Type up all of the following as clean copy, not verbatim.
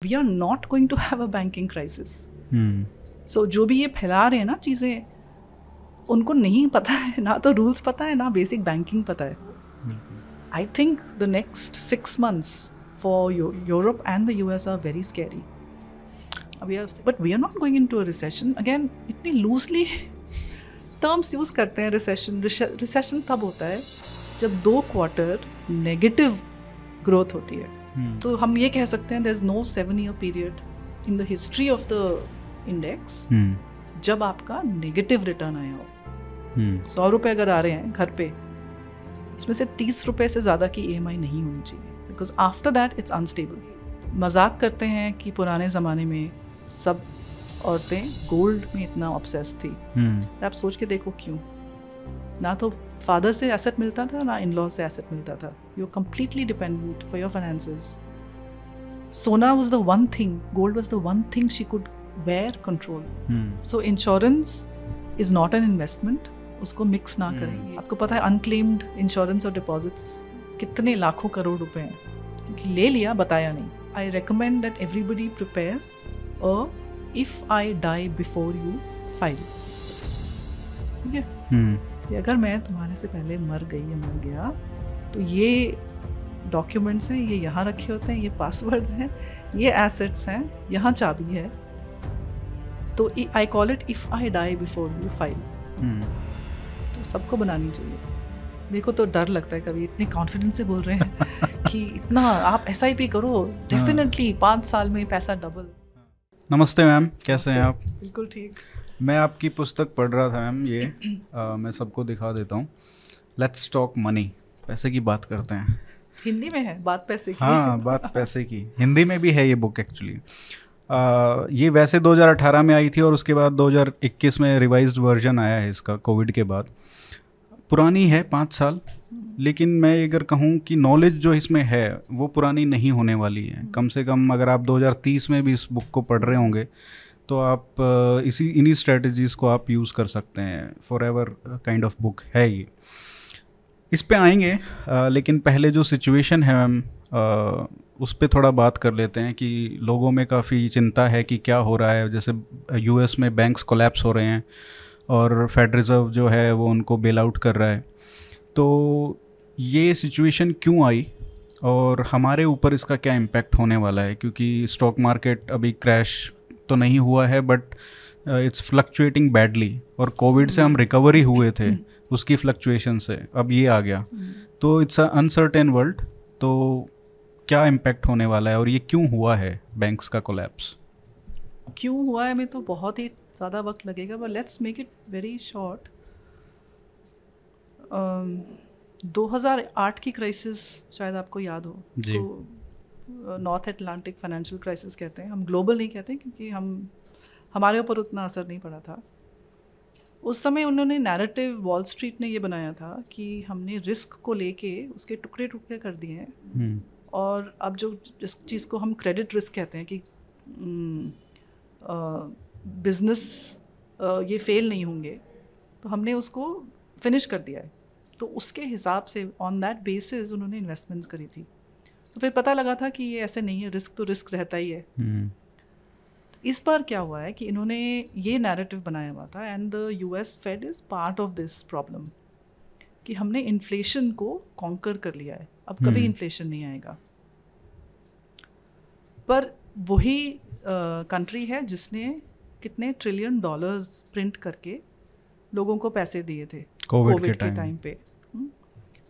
We are not going to have a banking crisis. So जो भी ये फैला रहे हैं ना चीज़ें, उनको नहीं पता है, ना तो रूल्स पता है, ना बेसिक बैंकिंग पता है. I think the next 6 months for Europe and the US are very scary. But we are not going in to a recession. Again इतनी लूजली टर्म्स यूज़ करते हैं. रिसेशन तब होता है जब 2 quarter नेगेटिव ग्रोथ होती है. तो हम ये कह सकते हैं there is no 7-year period in the history of the index जब आपका नेगेटिव रिटर्न आया हो. 100 रुपये अगर आ रहे हैं घर पे, उसमें से 30 रुपये से ज़्यादा की EMI नहीं होनी चाहिए, because after that it's unstable. मजाक करते हैं कि पुराने ज़माने में सब औरतें गोल्ड में इतना ऑब्सेस थी. आप सोच के देखो क्यों. ना तो फादर से एसेट मिलता था, ना इन लॉ से एसेट मिलता था. You are completely dependent for your finances. सोना was the one thing, gold was the one thing she could wear control. So insurance is not an investment. उसको mix ना करें. आपको पता है अनक्लेम्ड इंश्योरेंस और डिपॉजिट्स कितने लाखों करोड़ रुपए हैं, क्योंकि ले लिया, बताया नहीं. I recommend that everybody prepares a if I die before you file. ठीक है, कि अगर मैं तुम्हारे से पहले मर गई या मर गया तो ये डॉक्यूमेंट्स हैं, ये यहाँ रखे होते हैं, ये पासवर्ड्स हैं, ये एसेट्स हैं, यहाँ चाबी है. तो I call it if I die before you file. तो सबको बनानी चाहिए. मेरे को तो डर लगता है कभी, इतने कॉन्फिडेंस से बोल रहे हैं कि इतना आप SIP करो, डेफिनेटली 5 साल में पैसा डबल. नमस्ते मैम, कैसे हैं आप? बिल्कुल ठीक. मैं आपकी पुस्तक पढ़ रहा था मैम, ये मैं सबको दिखा देता हूँ. Let's talk money. पैसे की बात करते हैं. हिंदी में है बात पैसे की. हाँ, बात पैसे की. हिंदी में भी है ये बुक एक्चुअली. ये वैसे 2018 में आई थी और उसके बाद 2021 में रिवाइज्ड वर्जन आया है इसका, कोविड के बाद. पुरानी है 5 साल, लेकिन मैं अगर कहूँ कि नॉलेज जो इसमें है वो पुरानी नहीं होने वाली है. कम से कम अगर आप 2030 में भी इस बुक को पढ़ रहे होंगे तो आप इन्हीं स्ट्रेटजीज़ को आप यूज़ कर सकते हैं. For ever kind of book है ये. इस पे आएंगे, लेकिन पहले जो सिचुएशन है मैम, उस पर थोड़ा बात कर लेते हैं कि लोगों में काफ़ी चिंता है कि क्या हो रहा है. जैसे US में बैंक्स कोलैप्स हो रहे हैं और फेड रिज़र्व जो है वो उनको बेल आउट कर रहा है. तो ये सिचुएशन क्यों आई और हमारे ऊपर इसका क्या इम्पैक्ट होने वाला है? क्योंकि स्टॉक मार्केट अभी क्रैश तो नहीं हुआ है, बट इट्स फ्लक्चुएटिंग बैडली. और कोविड से हम रिकवरी हुए थे उसकी फ्लक्चुएशन से, अब ये आ गया. तो इट्स अ अनसर्टेन वर्ल्ड. तो क्या इम्पैक्ट होने वाला है और ये क्यों हुआ है बैंक्स का कोलैप्स? क्यों हुआ है में तो बहुत ही ज़्यादा वक्त लगेगा, but let's make it very short. 2008 की क्राइसिस शायद आपको याद हो. तो नॉर्थ अटलांटिक फाइनेंशियल क्राइसिस कहते हैं हम, ग्लोबल नहीं कहते क्योंकि हमारे ऊपर उतना असर नहीं पड़ा था. उस समय उन्होंने नैरेटिव, वॉल स्ट्रीट ने ये बनाया था कि हमने रिस्क को लेके उसके टुकड़े टुकड़े कर दिए हैं. और अब जो जिस चीज़ को हम क्रेडिट रिस्क कहते हैं कि बिजनेस ये फेल नहीं होंगे, तो हमने उसको फिनिश कर दिया है. तो उसके हिसाब से ऑन दैट बेसिस उन्होंने इन्वेस्टमेंट्स करी थी. तो फिर पता लगा था कि ये ऐसे नहीं है, रिस्क तो रिस्क रहता ही है. इस बार क्या हुआ है कि इन्होंने ये नैरेटिव बनाया हुआ था, and the US Fed is part of this problem, कि हमने इन्फ्लेशन को कॉन्कर कर लिया है, अब कभी इन्फ्लेशन नहीं आएगा. पर वही कंट्री है जिसने कितने $1 ट्रिलियन प्रिंट करके लोगों को पैसे दिए थे कोविड के टाइम पे.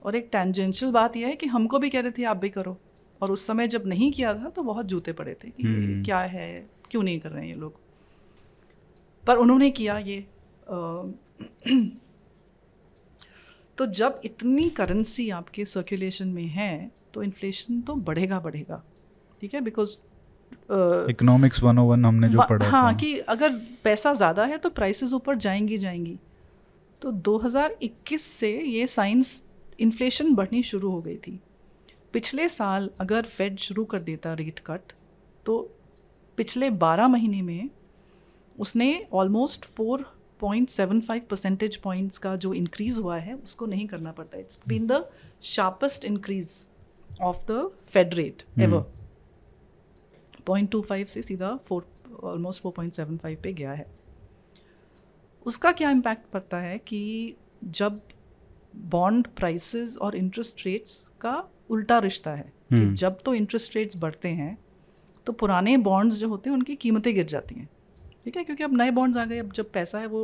और एक टेंजेंशियल बात यह है कि हमको भी कह रहे थे आप भी करो, और उस समय जब नहीं किया था तो बहुत जूते पड़े थे कि क्या है, क्यों नहीं कर रहे हैं ये लोग. पर उन्होंने किया ये. तो जब इतनी करेंसी आपके सर्कुलेशन में है तो इन्फ्लेशन तो बढ़ेगा. ठीक है, बिकॉज इकोनॉमिक्स 101 हमने जो पढ़ा हाँ, था कि अगर पैसा ज़्यादा है तो प्राइसेस ऊपर जाएंगी. तो 2021 से ये साइंस, इन्फ्लेशन बढ़नी शुरू हो गई थी. पिछले साल अगर फेड शुरू कर देता रेट कट, तो पिछले 12 महीने में उसने ऑलमोस्ट 4.75 परसेंटेज पॉइंट्स का जो इंक्रीज़ हुआ है उसको नहीं करना पड़ता. It's been the sharpest increase of the Fed rate ever. 0.25 से सीधा ऑलमोस्ट 4.75 पे गया है। उसका क्या इम्पैक्ट पड़ता है कि जब बॉन्ड प्राइसेस और इंटरेस्ट रेट्स का उल्टा रिश्ता है कि जब तो इंटरेस्ट रेट्स बढ़ते हैं तो पुराने बॉन्ड्स जो होते हैं उनकी कीमतें गिर जाती हैं, ठीक है, क्योंकि अब नए बॉन्ड्स आ गए। अब जब पैसा है वो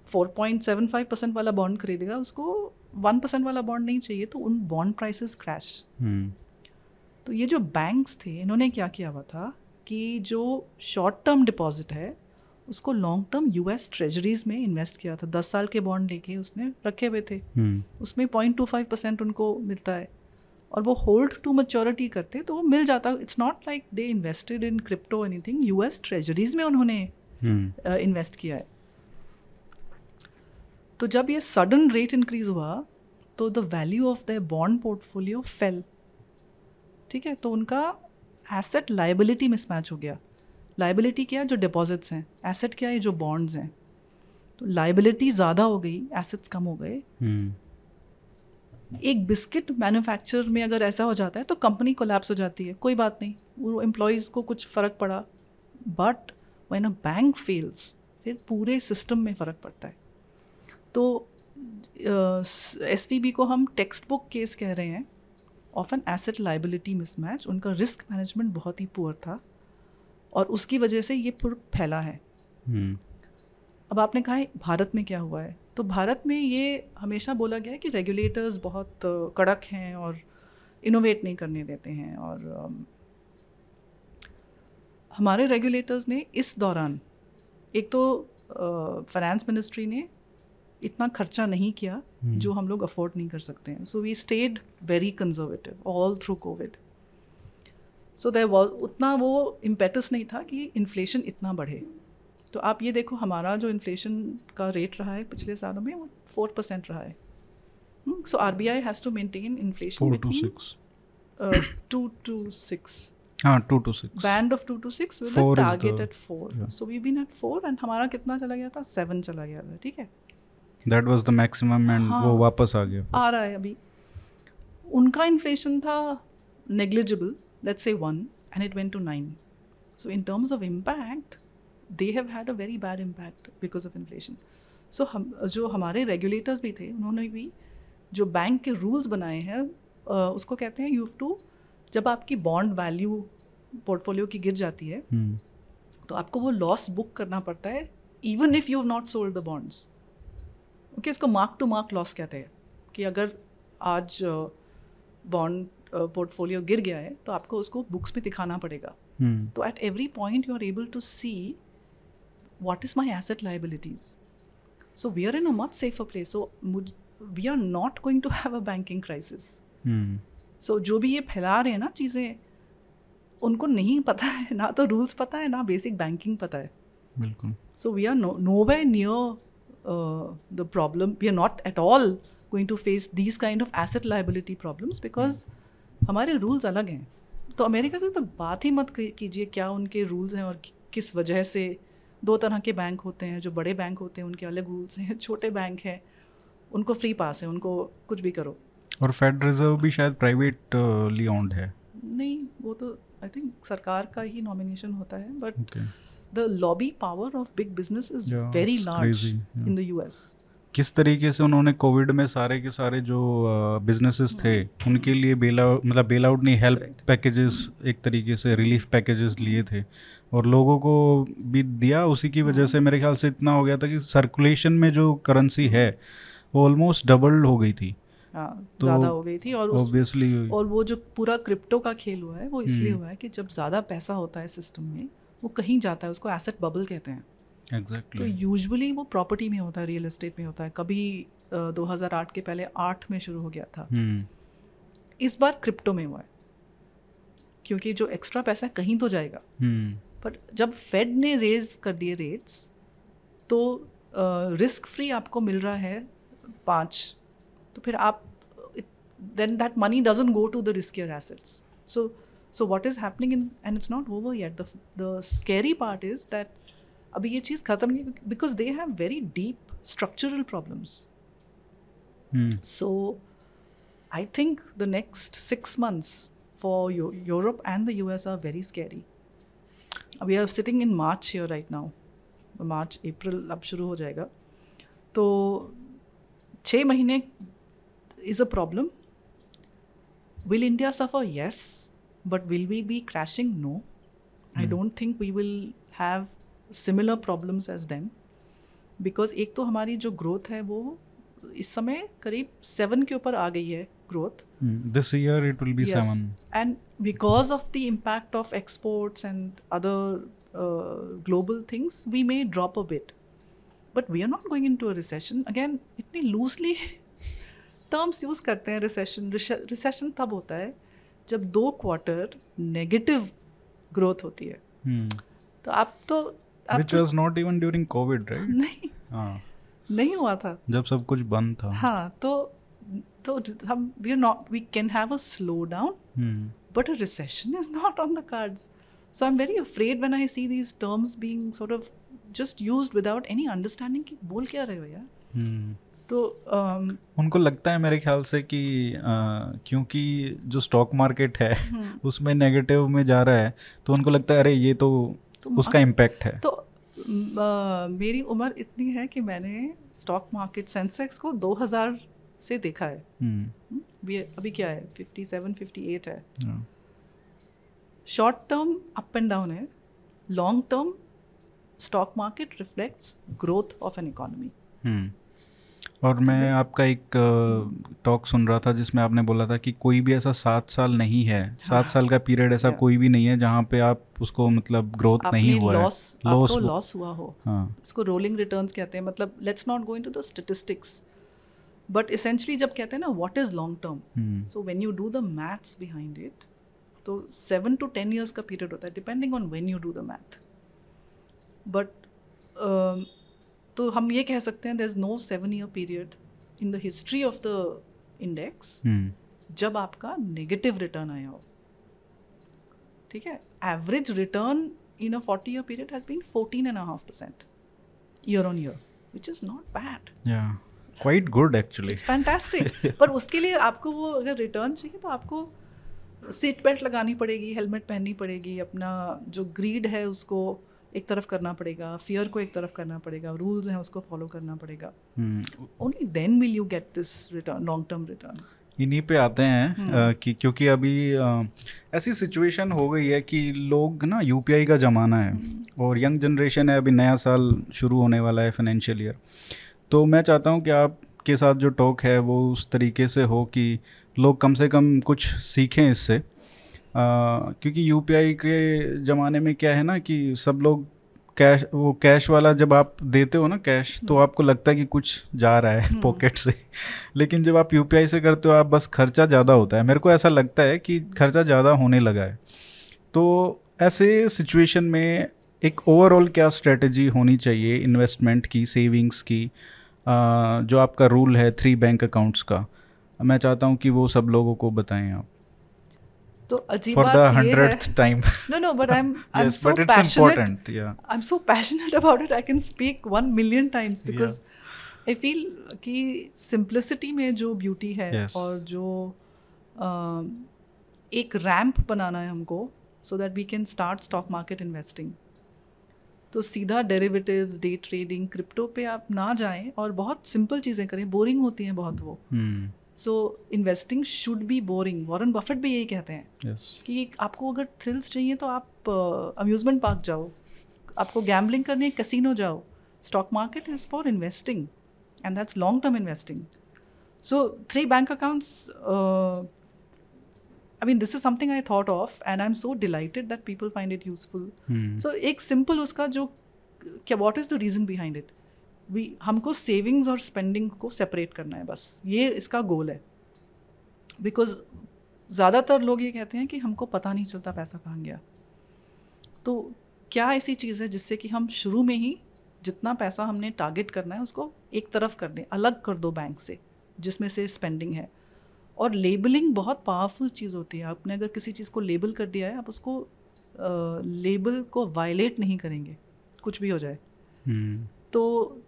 4.75% वाला बॉन्ड खरीदेगा, उसको 1% वाला बॉन्ड नहीं चाहिए, तो उन बॉन्ड प्राइसेस क्रैश। तो ये जो बैंक्स थे इन्होंने क्या किया हुआ था कि जो शॉर्ट टर्म डिपॉजिट है उसको लॉन्ग टर्म यूएस ट्रेजरीज में इन्वेस्ट किया था। 10 साल के बॉन्ड लेके उसने रखे हुए थे, उसमें 0.25% उनको मिलता है और वो होल्ड टू मैच्योरिटी करते तो वो मिल जाता। It's not like they invested in crypto anything, US treasuries में उन्होंने इन्वेस्ट किया है। तो जब ये सडन रेट इंक्रीज हुआ तो the value of the bond portfolio fail, ठीक है, तो उनका एसेट लाइबिलिटी मिसमैच हो गया। लाइबिलिटी क्या है? जो डिपॉजिट्स हैं। एसेट क्या है? जो बॉन्ड्स हैं। तो लाइबिलिटी ज़्यादा हो गई, एसेट्स कम हो गए। एक बिस्किट मैन्युफैक्चर में अगर ऐसा हो जाता है तो कंपनी कोलैप्स हो जाती है, कोई बात नहीं, वो एम्प्लॉयज़ को कुछ फ़र्क पड़ा। But when a bank fails फिर पूरे सिस्टम में फ़र्क पड़ता है। तो एसवीबी को हम टेक्स्ट बुक केस कह रहे हैं of an asset liability mismatch. उनका रिस्क मैनेजमेंट बहुत ही पुअर था और उसकी वजह से ये फैला है। अब आपने कहा है भारत में क्या हुआ है, तो भारत में ये हमेशा बोला गया है कि रेगुलेटर्स बहुत कड़क हैं और इनोवेट नहीं करने देते हैं। और हमारे रेगुलेटर्स ने इस दौरान एक तो फाइनेंस मिनिस्ट्री ने इतना खर्चा नहीं किया जो हम लोग अफोर्ड नहीं कर सकते हैं। So we stayed very conservative all through COVID. So there was उतना वो इम्पेटस नहीं था कि इन्फ्लेशन इतना बढ़े। तो आप ये देखो हमारा जो इन्फ्लेशन का रेट रहा है पिछले सालों में वो 4% रहा है। So RBI has to maintain inflation 2 to 6 2 to 6 band of 2 to 6 with a target at 4। So we been at 4 and हमारा कितना चला गया था? 7 चला गया था, ठीक है। That was the maximum and वो वापस आ गया, आ रहा है अभी। उनका इन्फ्लेशन था negligible, let's say 1 and it went to 9। So in terms of impact they have had a very bad impact because of inflation. So हम जो हमारे रेगुलेटर्स भी थे उन्होंने भी जो बैंक के रूल्स बनाए हैं उसको कहते हैं यू हैव टू, जब आपकी बॉन्ड वैल्यू पोर्टफोलियो की गिर जाती है तो आपको वो लॉस बुक करना पड़ता है even if you have not sold the bonds. Okay, इसको मार्क टू मार्क लॉस कहते हैं कि अगर आज बॉन्ड पोर्टफोलियो गिर गया है तो आपको उसको बुक्स में दिखाना पड़ेगा। तो at every point you are able to see what is my asset liabilities. So we are in a much safer place. So we are not going to have a banking crisis. So जो भी ये फैला रहे हैं ना चीज़ें, उनको नहीं पता है, ना तो रूल्स पता है ना बेसिक बैंकिंग पता है। बिल्कुल। So we are nowhere near the problem. We are not at all going to face these kind of asset liability problems because हमारे रूल्स अलग हैं। तो अमेरिका की तो बात ही मत कीजिए क्या उनके रूल्स हैं और किस वजह से। 2 तरह के बैंक होते हैं, जो बड़े बैंक होते हैं उनके अलग रूल्स हैं, छोटे बैंक हैं उनको फ्री पास है, उनको कुछ भी करो। और फेड रिजर्व भी शायद प्राइवेटली ओन्ड है। नहीं, वो तो आई थिंक सरकार का ही नॉमिनेशन होता है, but the lobby power of big business is very large in the US. किस तरीके से उन्होंने कोविड में सारे के सारे जो बिजनेसेस थे उनके लिए बेल आउट नहीं, हेल्प पैकेजेस, एक तरीके से रिलीफ पैकेजेस लिए थे और लोगों को भी दिया। उसी की वजह से मेरे ख्याल से इतना हो गया था कि सर्कुलेशन में जो करेंसी है वो ऑलमोस्ट डबल हो गई थी। तो ज़्यादा हो गई थी और ऑब्वियसली और वो जो पूरा क्रिप्टो का खेल हुआ है वो इसलिए हुआ है कि जब ज़्यादा पैसा होता है सिस्टम में वो कहीं जाता है, उसको एसेट बबल कहते हैं। Exactly. तो यूजुअली वो प्रॉपर्टी में होता है, रियल एस्टेट में होता है। कभी 2008 के पहले 8 में शुरू हो गया था। इस बार क्रिप्टो में हुआ है क्योंकि जो एक्स्ट्रा पैसा कहीं तो जाएगा। पर जब फेड ने रेज कर दिए रेट्स तो रिस्क फ्री आपको मिल रहा है 5, तो फिर आप then that money doesn't go to the riskier assets. So what is happening and it's not over yet. The scary part is that अभी ये चीज़ ख़त्म नहीं, because they have very deep structural problems. So I think the next 6 months for Europe and the US are very scary. We are sitting in March here right now. March, April अब शुरू हो जाएगा. तो 6 महीने is a problem. Will India suffer? Yes. But will we be crashing? No. I don't think we will have similar problems as them. Because एक तो हमारी जो growth है वो इस समय करीब 7 के ऊपर आ गई है growth. This year it will be 7. And because of the impact of exports and other global things, we may drop a bit. But we are not going into a recession. Again, इतनी loosely terms use करते हैं recession. Recession तब होता है जब 2 quarter negative growth होती है. तो आप तो Which was not even during COVID, right? नहीं. हाँ. नहीं हुआ था. जब सब कुछ बंद था. हाँ, तो हम we can have a slowdown, but a recession is not on the cards. So I'm very afraid when I see these terms being sort of just used without any understanding कि बोल क्या रहे हो यार. तो उनको लगता है मेरे ख्याल से कि क्योंकि जो स्टॉक मार्केट है उसमें नेगेटिव में जा रहा है तो उनको लगता है अरे ये तो उसका इम्पैक्ट है. तो मेरी उम्र इतनी है कि मैंने स्टॉक मार्केट सेंसेक्स को 2000 से देखा है. अभी क्या है 57 58 है. Short term up and down है. Long term stock market reflects growth of an economy. और मैं आपका एक टॉक सुन रहा था जिसमें आपने बोला था कि कोई भी ऐसा 7 साल नहीं है. 7 साल का पीरियड ऐसा कोई भी नहीं है जहाँ पे आप उसको मतलब ग्रोथ नहीं हुआ है. लॉस हुआ हो. इसको रोलिंग रिटर्न्स कहते हैं. मतलब let's not go into the statistics, but essentially जब कहते हैं ना what is long term, so when you do the maths behind it, तो 7 to 10 years का पीरियड होता है depending on when you do the math. But तो हम ये कह सकते हैं there is no 7-year period in the history of the index जब आपका नेगेटिव रिटर्न आया हो. ठीक है. Average return in a 40-year period has been 14.5% year on year, which is not bad. Quite good actually. It's fantastic. पर उसके लिए आपको वो अगर रिटर्न चाहिए तो आपको सीट बेल्ट लगानी पड़ेगी, हेलमेट पहननी पड़ेगी, अपना जो ग्रीड है उसको एक तरफ करना पड़ेगा, फियर को एक तरफ करना पड़ेगा, रूल्स हैं उसको फॉलो करना पड़ेगा. Only then will you get this return, long term return. इन्हीं पे आते हैं कि क्योंकि अभी ऐसी सिचुएशन हो गई है कि लोग ना यूपीआई का ज़माना है और यंग जनरेशन है. अभी नया साल शुरू होने वाला है फाइनेंशियल ईयर. तो मैं चाहता हूँ कि आपके साथ जो टॉक है वो उस तरीके से हो कि लोग कम से कम कुछ सीखें इससे. क्योंकि यूपीआई के ज़माने में क्या है ना कि सब लोग कैश वाला जब आप देते हो ना कैश, तो आपको लगता है कि कुछ जा रहा है पॉकेट से. लेकिन जब आप यूपीआई से करते हो आप बस खर्चा ज़्यादा होता है. मेरे को ऐसा लगता है कि खर्चा ज़्यादा होने लगा है. तो ऐसे सिचुएशन में एक ओवरऑल क्या स्ट्रेटजी होनी चाहिए इन्वेस्टमेंट की, सेविंग्स की, जो आपका रूल है 3 बैंक अकाउंट्स का, मैं चाहता हूँ कि वो सब लोगों को बताएं आप. तो अजीब for बात the ये 100th है. time. No, but I'm yes, so but it's passionate. Important, yeah. I'm so passionate about it. I can speak 1 million times because I feel कि simplicity में जो beauty है और जो एक रैम्प बनाना है हमको so that we can start stock market investing. तो सीधा डेरिवेटिव्स, डे ट्रेडिंग, क्रिप्टो पे आप ना जाएं और बहुत सिंपल चीज़ें करें. बोरिंग होती हैं बहुत वो. सो investing should be boring. Warren Buffett भी यही कहते हैं कि आपको अगर थ्रिल्स चाहिए तो आप अम्यूजमेंट पार्क जाओ, आपको गैम्बलिंग करनी है कैसीनो जाओ. Stock market is for investing and that's long term investing. So 3 bank accounts, I mean, this is something I thought of and I'm so delighted that people find it useful. So एक simple उसका जो क्या what is the reason behind it? हमको savings और spending को separate करना है, बस ये इसका गोल है. बिकॉज ज़्यादातर लोग ये कहते हैं कि हमको पता नहीं चलता पैसा कहाँ गया. तो क्या ऐसी चीज़ है जिससे कि हम शुरू में ही जितना पैसा हमने टारगेट करना है उसको एक तरफ कर दें, अलग कर दो बैंक से जिसमें से स्पेंडिंग है. और लेबलिंग बहुत पावरफुल चीज़ होती है. आपने अगर किसी चीज़ को लेबल कर दिया है, आप उसको लेबल को वायलेट नहीं करेंगे कुछ भी हो जाए. तो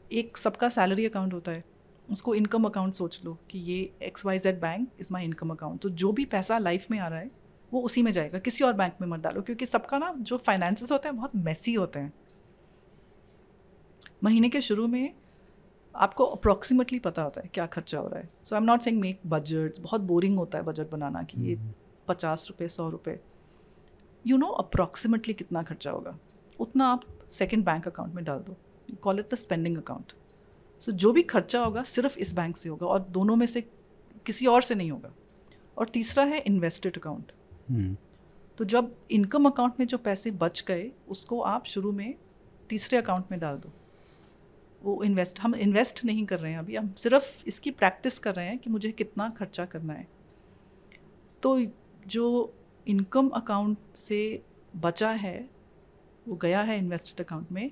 एक सबका सैलरी अकाउंट होता है, उसको इनकम अकाउंट सोच लो कि ये XYZ bank is my income account. तो जो भी पैसा लाइफ में आ रहा है वो उसी में जाएगा, किसी और बैंक में मत डालो, क्योंकि सबका ना जो फाइनेंसेस होते हैं बहुत मेसी होते हैं। महीने के शुरू में आपको अप्रॉक्सीमेटली पता होता है क्या खर्चा हो रहा है। So I am not saying make budgets, बहुत बोरिंग होता है बजट बनाना कि ये 50 रुपये 100 रुपये, यू नो अप्रॉक्सीमेटली कितना खर्चा होगा, उतना आप सेकंड बैंक अकाउंट में डाल दो, you call it the spending account. So जो भी खर्चा होगा सिर्फ इस बैंक से होगा और दोनों में से किसी और से नहीं होगा। और तीसरा है इन्वेस्टेड अकाउंट। तो जब इनकम अकाउंट में जो पैसे बच गए उसको आप शुरू में तीसरे अकाउंट में डाल दो। वो हम इन्वेस्ट नहीं कर रहे हैं अभी, हम सिर्फ इसकी प्रैक्टिस कर रहे हैं कि मुझे कितना खर्चा करना है। तो जो इनकम अकाउंट से बचा है वो गया है इन्वेस्टेड अकाउंट में,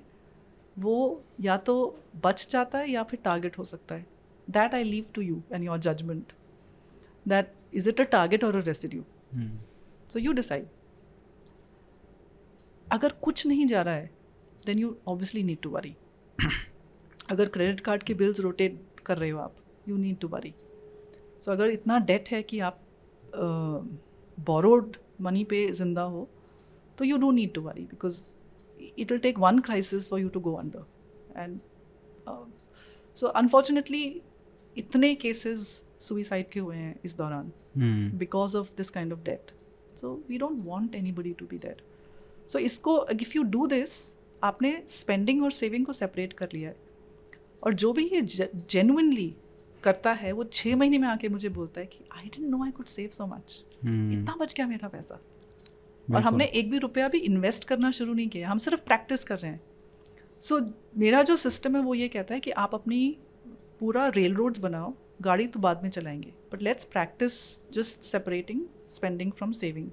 वो या तो बच जाता है या फिर टारगेट हो सकता है। That I leave to you and your judgement, that is it a target और a residue. So you decide. अगर कुछ नहीं जा रहा है then you obviously need to worry. अगर क्रेडिट कार्ड के बिल्स रोटेट कर रहे हो आप, you need to worry. So अगर इतना डेट है कि आप बोरोड मनी पे जिंदा हो, तो you do need to worry, because it will take one crisis for you to go under. And so unfortunately इतने केसेस सुइसाइड के हुए हैं इस दौरान because of this kind of debt. So we don't want anybody to be dead. So इसको if you do this, आपने spending और saving को सेपरेट कर लिया है। और जो भी ये जेन्युइनली करता है वो 6 महीने में आके मुझे बोलता है कि आई didn't no I could save so much, इतना बच गया मेरा पैसा। और हमने एक भी रुपया भी इन्वेस्ट करना शुरू नहीं किया, हम सिर्फ प्रैक्टिस कर रहे हैं। सो मेरा जो सिस्टम है वो ये कहता है कि आप अपनी पूरा रेल रोड्स बनाओ, गाड़ी तो बाद में चलाएंगे, but let's practise just separating spending from saving.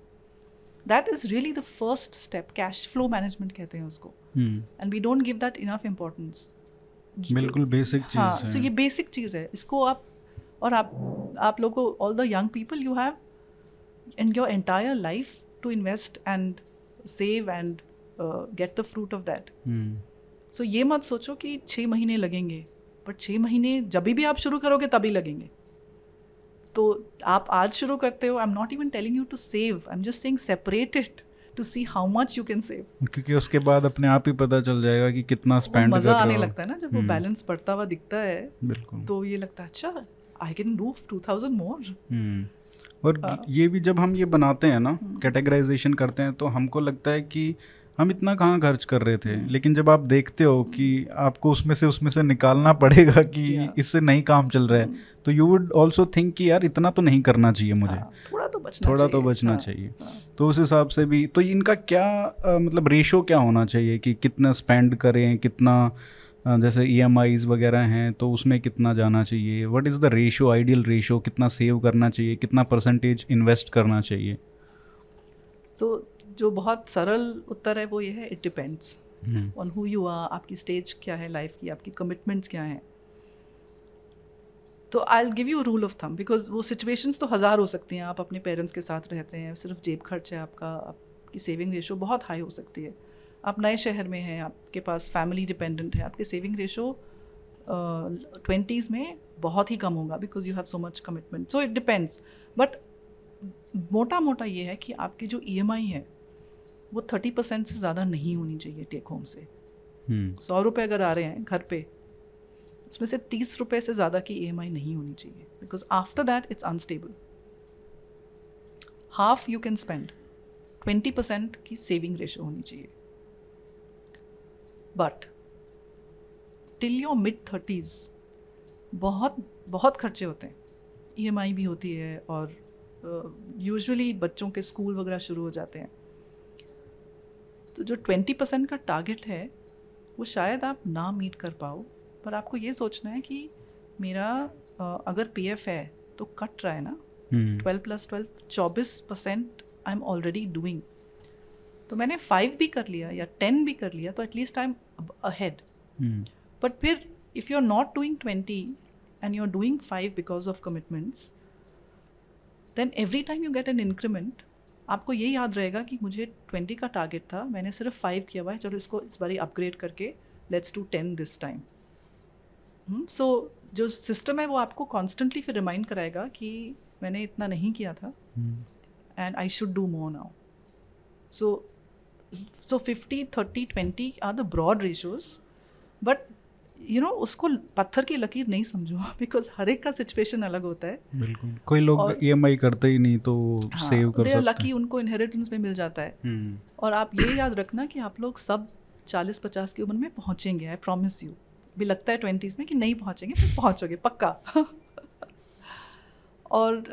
That is really the first step. Cash flow management कहते हैं उसको, and we don't give that enough importance. बिल्कुल बेसिक चीज़ हाँ, है। so ये बेसिक चीज़ है। इसको आप लोगों को, all the young people, you have in your entire life to invest and save and get the fruit of that. So ये मत सोचो कि 6 महीने लगेंगे, बट 6 महीने जब भी आप शुरू करोगे तभी लगेंगे। तो आप आज शुरू करते हो, I am not even telling you to save, I am just saying separate it to see how much you can save, क्योंकि उसके बाद अपने आप ही पता चल जाएगा कि कितना स्पेंड कर रहे हो। मज़ा आने लगता है ना जब वो बैलेंस बढ़ता हुआ दिखता है। बिल्कुल। तो ये लगता है अच्छा आई कैन डू 2000 मोर। और ये भी जब हम ये बनाते हैं ना, कैटेगराइजेशन करते हैं, तो हमको लगता है कि हम इतना कहाँ खर्च कर रहे थे, लेकिन जब आप देखते हो कि आपको उसमें से निकालना पड़ेगा कि इससे नहीं काम चल रहा है, तो यू वुड ऑल्सो थिंक कि यार इतना तो नहीं करना चाहिए मुझे, थोड़ा तो बचना चाहिए। तो उस हिसाब से भी तो इनका क्या मतलब रेशो क्या होना चाहिए कि कितना स्पेंड करें, कितना जैसे EMIs वगैरह हैं तो उसमें कितना जाना चाहिए, what is the ratio, ideal ratio, कितना सेव करना चाहिए, कितना परसेंटेज इन्वेस्ट करना चाहिए? तो जो बहुत सरल उत्तर है वो ये है, it depends on who you are, आपकी स्टेज क्या है लाइफ की, आपकी कमिटमेंट्स क्या हैं। तो I will give you rule of thumb, because वो सिचुएशंस तो 1000 हो सकती हैं। आप अपने पेरेंट्स के साथ रहते हैं, सिर्फ जेब खर्च है आपका, आपकी सेविंग रेशो बहुत हाई हो सकती है। आप नए शहर में हैं, आपके पास फैमिली डिपेंडेंट है, आपके सेविंग रेशो 20s में बहुत ही कम होगा because you have so much commitment. So it depends, but मोटा ये है कि आपकी जो EMI है वो 30% से ज़्यादा नहीं होनी चाहिए टेक होम से। 100 रुपये अगर आ रहे हैं घर पे, उसमें से 30 रुपये से ज़्यादा की EMI नहीं होनी चाहिए, because after that it's unstable. Half you can spend, 20% की सेविंग रेशो होनी चाहिए। But till your mid 30s बहुत खर्चे होते हैं, EMI भी होती है, और यूजुअली बच्चों के स्कूल वगैरह शुरू हो जाते हैं। तो जो 20% का टारगेट है वो शायद आप ना मीट कर पाओ, पर आपको ये सोचना है कि मेरा अगर PF है तो कट रहा है ना, 12 + 12 24% आई एम ऑलरेडी डूइंग। तो मैंने 5 भी कर लिया या 10 भी कर लिया तो at least I am ahead. But फिर if you are not doing 20 and you are doing 5 because of commitments, then every time you get an increment, आपको ये याद रहेगा कि मुझे 20 का टारगेट था, मैंने सिर्फ 5 किया हुआ है, चलो इसको इस बारी अपग्रेड करके लेट्स डू 10 दिस टाइम। सो जो सिस्टम है वो आपको कॉन्स्टेंटली फिर रिमाइंड कराएगा कि मैंने इतना नहीं किया था, and I should do more now. So 50, 30, 20 are the broad ratios, but उसको पत्थर की लकीर नहीं समझो, बिकॉज हर एक का सिचुएशन अलग होता है. बिल्कुल. कोई लोग EMI करते ही नहीं तो सेव कर सकते हैं. लकी उनको इनहेरिटेंस में मिल जाता है. और आप ये याद रखना कि आप लोग सब 40-50 की उम्र में पहुंचेंगे. I promise you. भी लगता है 20s में कि नहीं पहुंचेंगे, फिर पहुंचोगे पक्का. और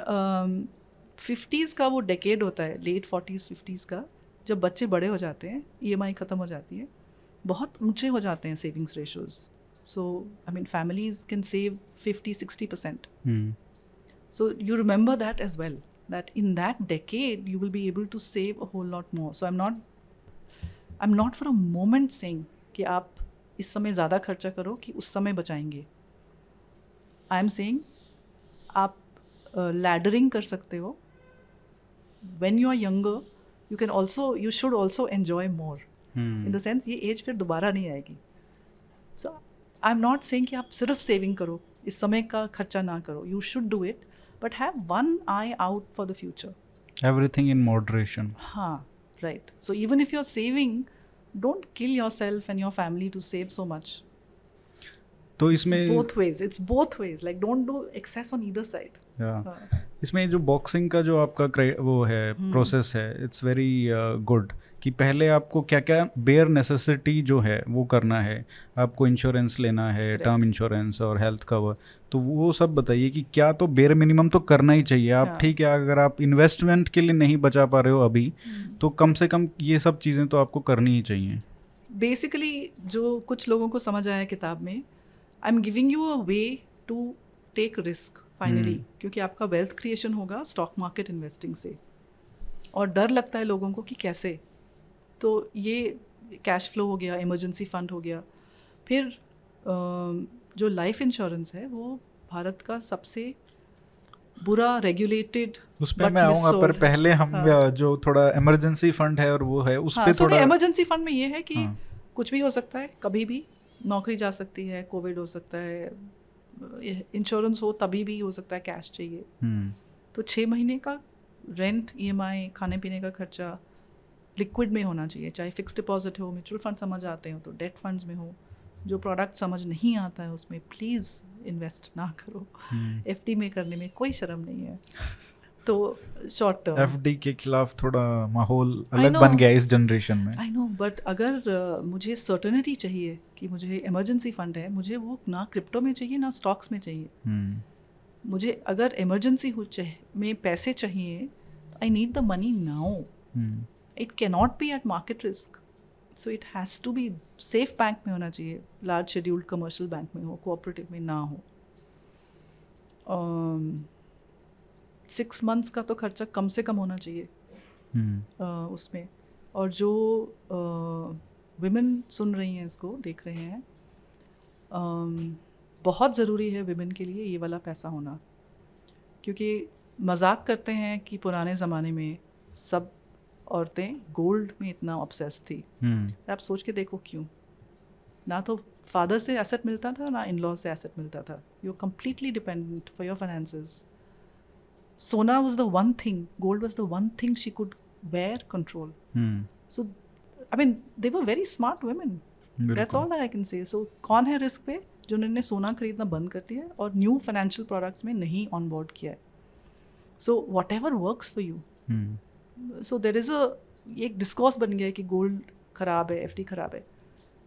50s का वो डेकेड होता है, लेट 40s 50s का, जब बच्चे बड़े हो जाते हैं, EMI ख़त्म हो जाती है, बहुत ऊंचे हो जाते हैं savings ratios. So, I mean, families can save 50-60%. So you remember that as well, that in that decade you will be able to save a whole lot more. So I'm not for a moment saying कि आप इस समय ज़्यादा खर्चा करो कि उस समय बचाएंगे. I am saying आप laddering कर सकते हो. When you are younger, you should also enjoy more. In the sense ये age फिर दोबारा नहीं आएगी. So I'm not saying कि आप सिर्फ सेविंग करो, इस समय का खर्चा ना करो. You should do it, but have one eye out for the future. Everything in moderation. हाँ, right. So even if you're saving, don't kill yourself and your family to save so much. तो इसमें it's both ways. Like don't do excess on either side. इसमें जो boxing का जो आपका वो है प्रोसेस है, इट्स वेरी गुड कि पहले आपको क्या क्या बेयर नेसेसिटी जो है वो करना है. आपको इंश्योरेंस लेना है, टर्म इंश्योरेंस और हेल्थ कवर, तो वो सब बताइए कि क्या तो बेयर मिनिमम तो करना ही चाहिए. आप ठीक है, अगर आप इन्वेस्टमेंट के लिए नहीं बचा पा रहे हो अभी, तो कम से कम ये सब चीज़ें तो आपको करनी ही चाहिए. बेसिकली जो कुछ लोगों को समझ आया किताब में, I am giving you a way to take risk finally, क्योंकि आपका वेल्थ क्रिएशन होगा स्टॉक मार्केट इन्वेस्टिंग से. और डर लगता है लोगों को कि कैसे, तो ये कैश फ्लो हो गया, इमरजेंसी फंड हो गया. फिर जो लाइफ इंश्योरेंस है वो भारत का सबसे बुरा रेगुलेटेड, उस पर मैं आऊँगा, पर पहले हम जो थोड़ा इमरजेंसी फंड है और वो है उस पे थोड़ा. इमरजेंसी फंड में ये है कि कुछ भी हो सकता है, कभी भी नौकरी जा सकती है, कोविड हो सकता है, इंश्योरेंस हो तभी भी हो सकता है, कैश चाहिए. तो 6 महीने का रेंट, EMI, खाने पीने का खर्चा लिक्विड में होना चाहिए. चाहे फिक्स डिपॉजिट हो, म्यूचुअल फंड समझ आते हो तो डेट फंड्स में हो. जो प्रोडक्ट समझ नहीं आता है उसमें प्लीज़ इन्वेस्ट ना करो. FD में करने में कोई शर्म नहीं है. तो शॉर्ट टर्म FD के खिलाफ थोड़ा माहौल अलग बन गया इस जनरेशन में. आई नो, बट अगर मुझे सर्टेनिटी चाहिए कि मुझे इमरजेंसी फंड है, मुझे वो ना क्रिप्टो में चाहिए ना स्टॉक्स में चाहिए. मुझे अगर इमरजेंसी में पैसे चाहिए, I need the money now. It cannot be at market risk. So it has to be safe bank में होना चाहिए, लार्ज शेड्यूल्ड कमर्शियल बैंक में हो, कोऑपरेटिव में ना हो. 6 months का तो खर्चा कम से कम होना चाहिए उसमें. और जो विमेन सुन रही हैं, इसको देख रहे हैं, बहुत ज़रूरी है विमेन के लिए ये वाला पैसा होना. क्योंकि मजाक करते हैं कि पुराने ज़माने में सब औरतें गोल्ड में इतना ऑब्सेस थी. आप सोच के देखो क्यों. ना तो फादर से एसेट मिलता था, ना इन लॉ से एसेट मिलता था. You are completely dependent for your finances. Sona was the one thing, gold was the one thing she could wear, control. So, I mean, they were very smart women. That's all that I can say. So, कौन है risk पे जिन्होंने सोना खरीदना बंद कर दिया और न्यू फाइनेंशियल प्रोडक्ट्स में नहीं ऑन बोर्ड किया है. So what ever works for you. So there is एक डिस्कोर्स बन गया है कि गोल्ड ख़राब है, FD ख़राब है.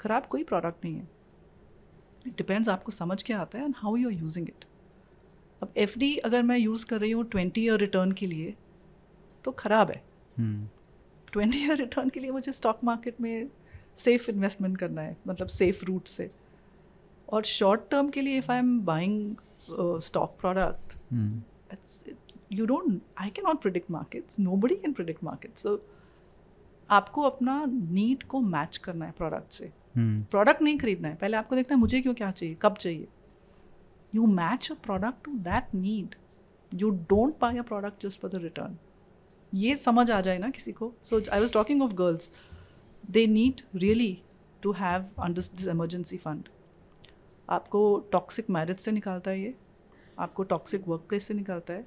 ख़राब कोई प्रोडक्ट नहीं है. इट डिपेंड्स आपको समझ क्या आता है and how you are using it. अब FD अगर मैं यूज़ कर रही हूँ 20 ईयर रिटर्न के लिए तो ख़राब है. 20 ईयर रिटर्न के लिए मुझे स्टॉक मार्केट में सेफ इन्वेस्टमेंट करना है, मतलब सेफ रूट से. और शॉर्ट टर्म के लिए if I am buying stock product, I can not predict markets, nobody can predict markets. So आपको अपना नीड को मैच करना है प्रोडक्ट से. प्रोडक्ट नहीं खरीदना है, पहले आपको देखना है मुझे क्यों क्या चाहिए, कब चाहिए. You match a product to that need. You don't buy a product just for the return. ये समझ आ जाए ना किसी को. So I was talking of girls. They need really to have under this emergency fund. आपको toxic marriage से निकालता है ये, आपको टॉक्सिक वर्क प्लेस से निकालता है,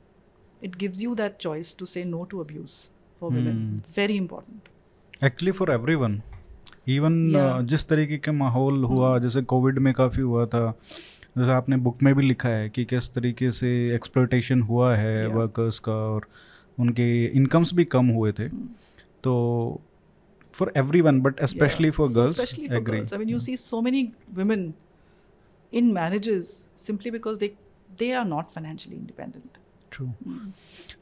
It gives you that choice to say no to abuse for women. Very important. Actually for everyone. Even जिस तरीके का माहौल हुआ, जैसे कोविड में काफ़ी हुआ था, जैसे आपने बुक में भी लिखा है कि किस तरीके से एक्सप्लॉयटेशन हुआ है वर्कर्स का, और उनके इनकम्स भी कम हुए थे. तो for everyone but especially for girls. Especially for girls. I mean, you see so many women in marriages simply because they are not financially independent. True.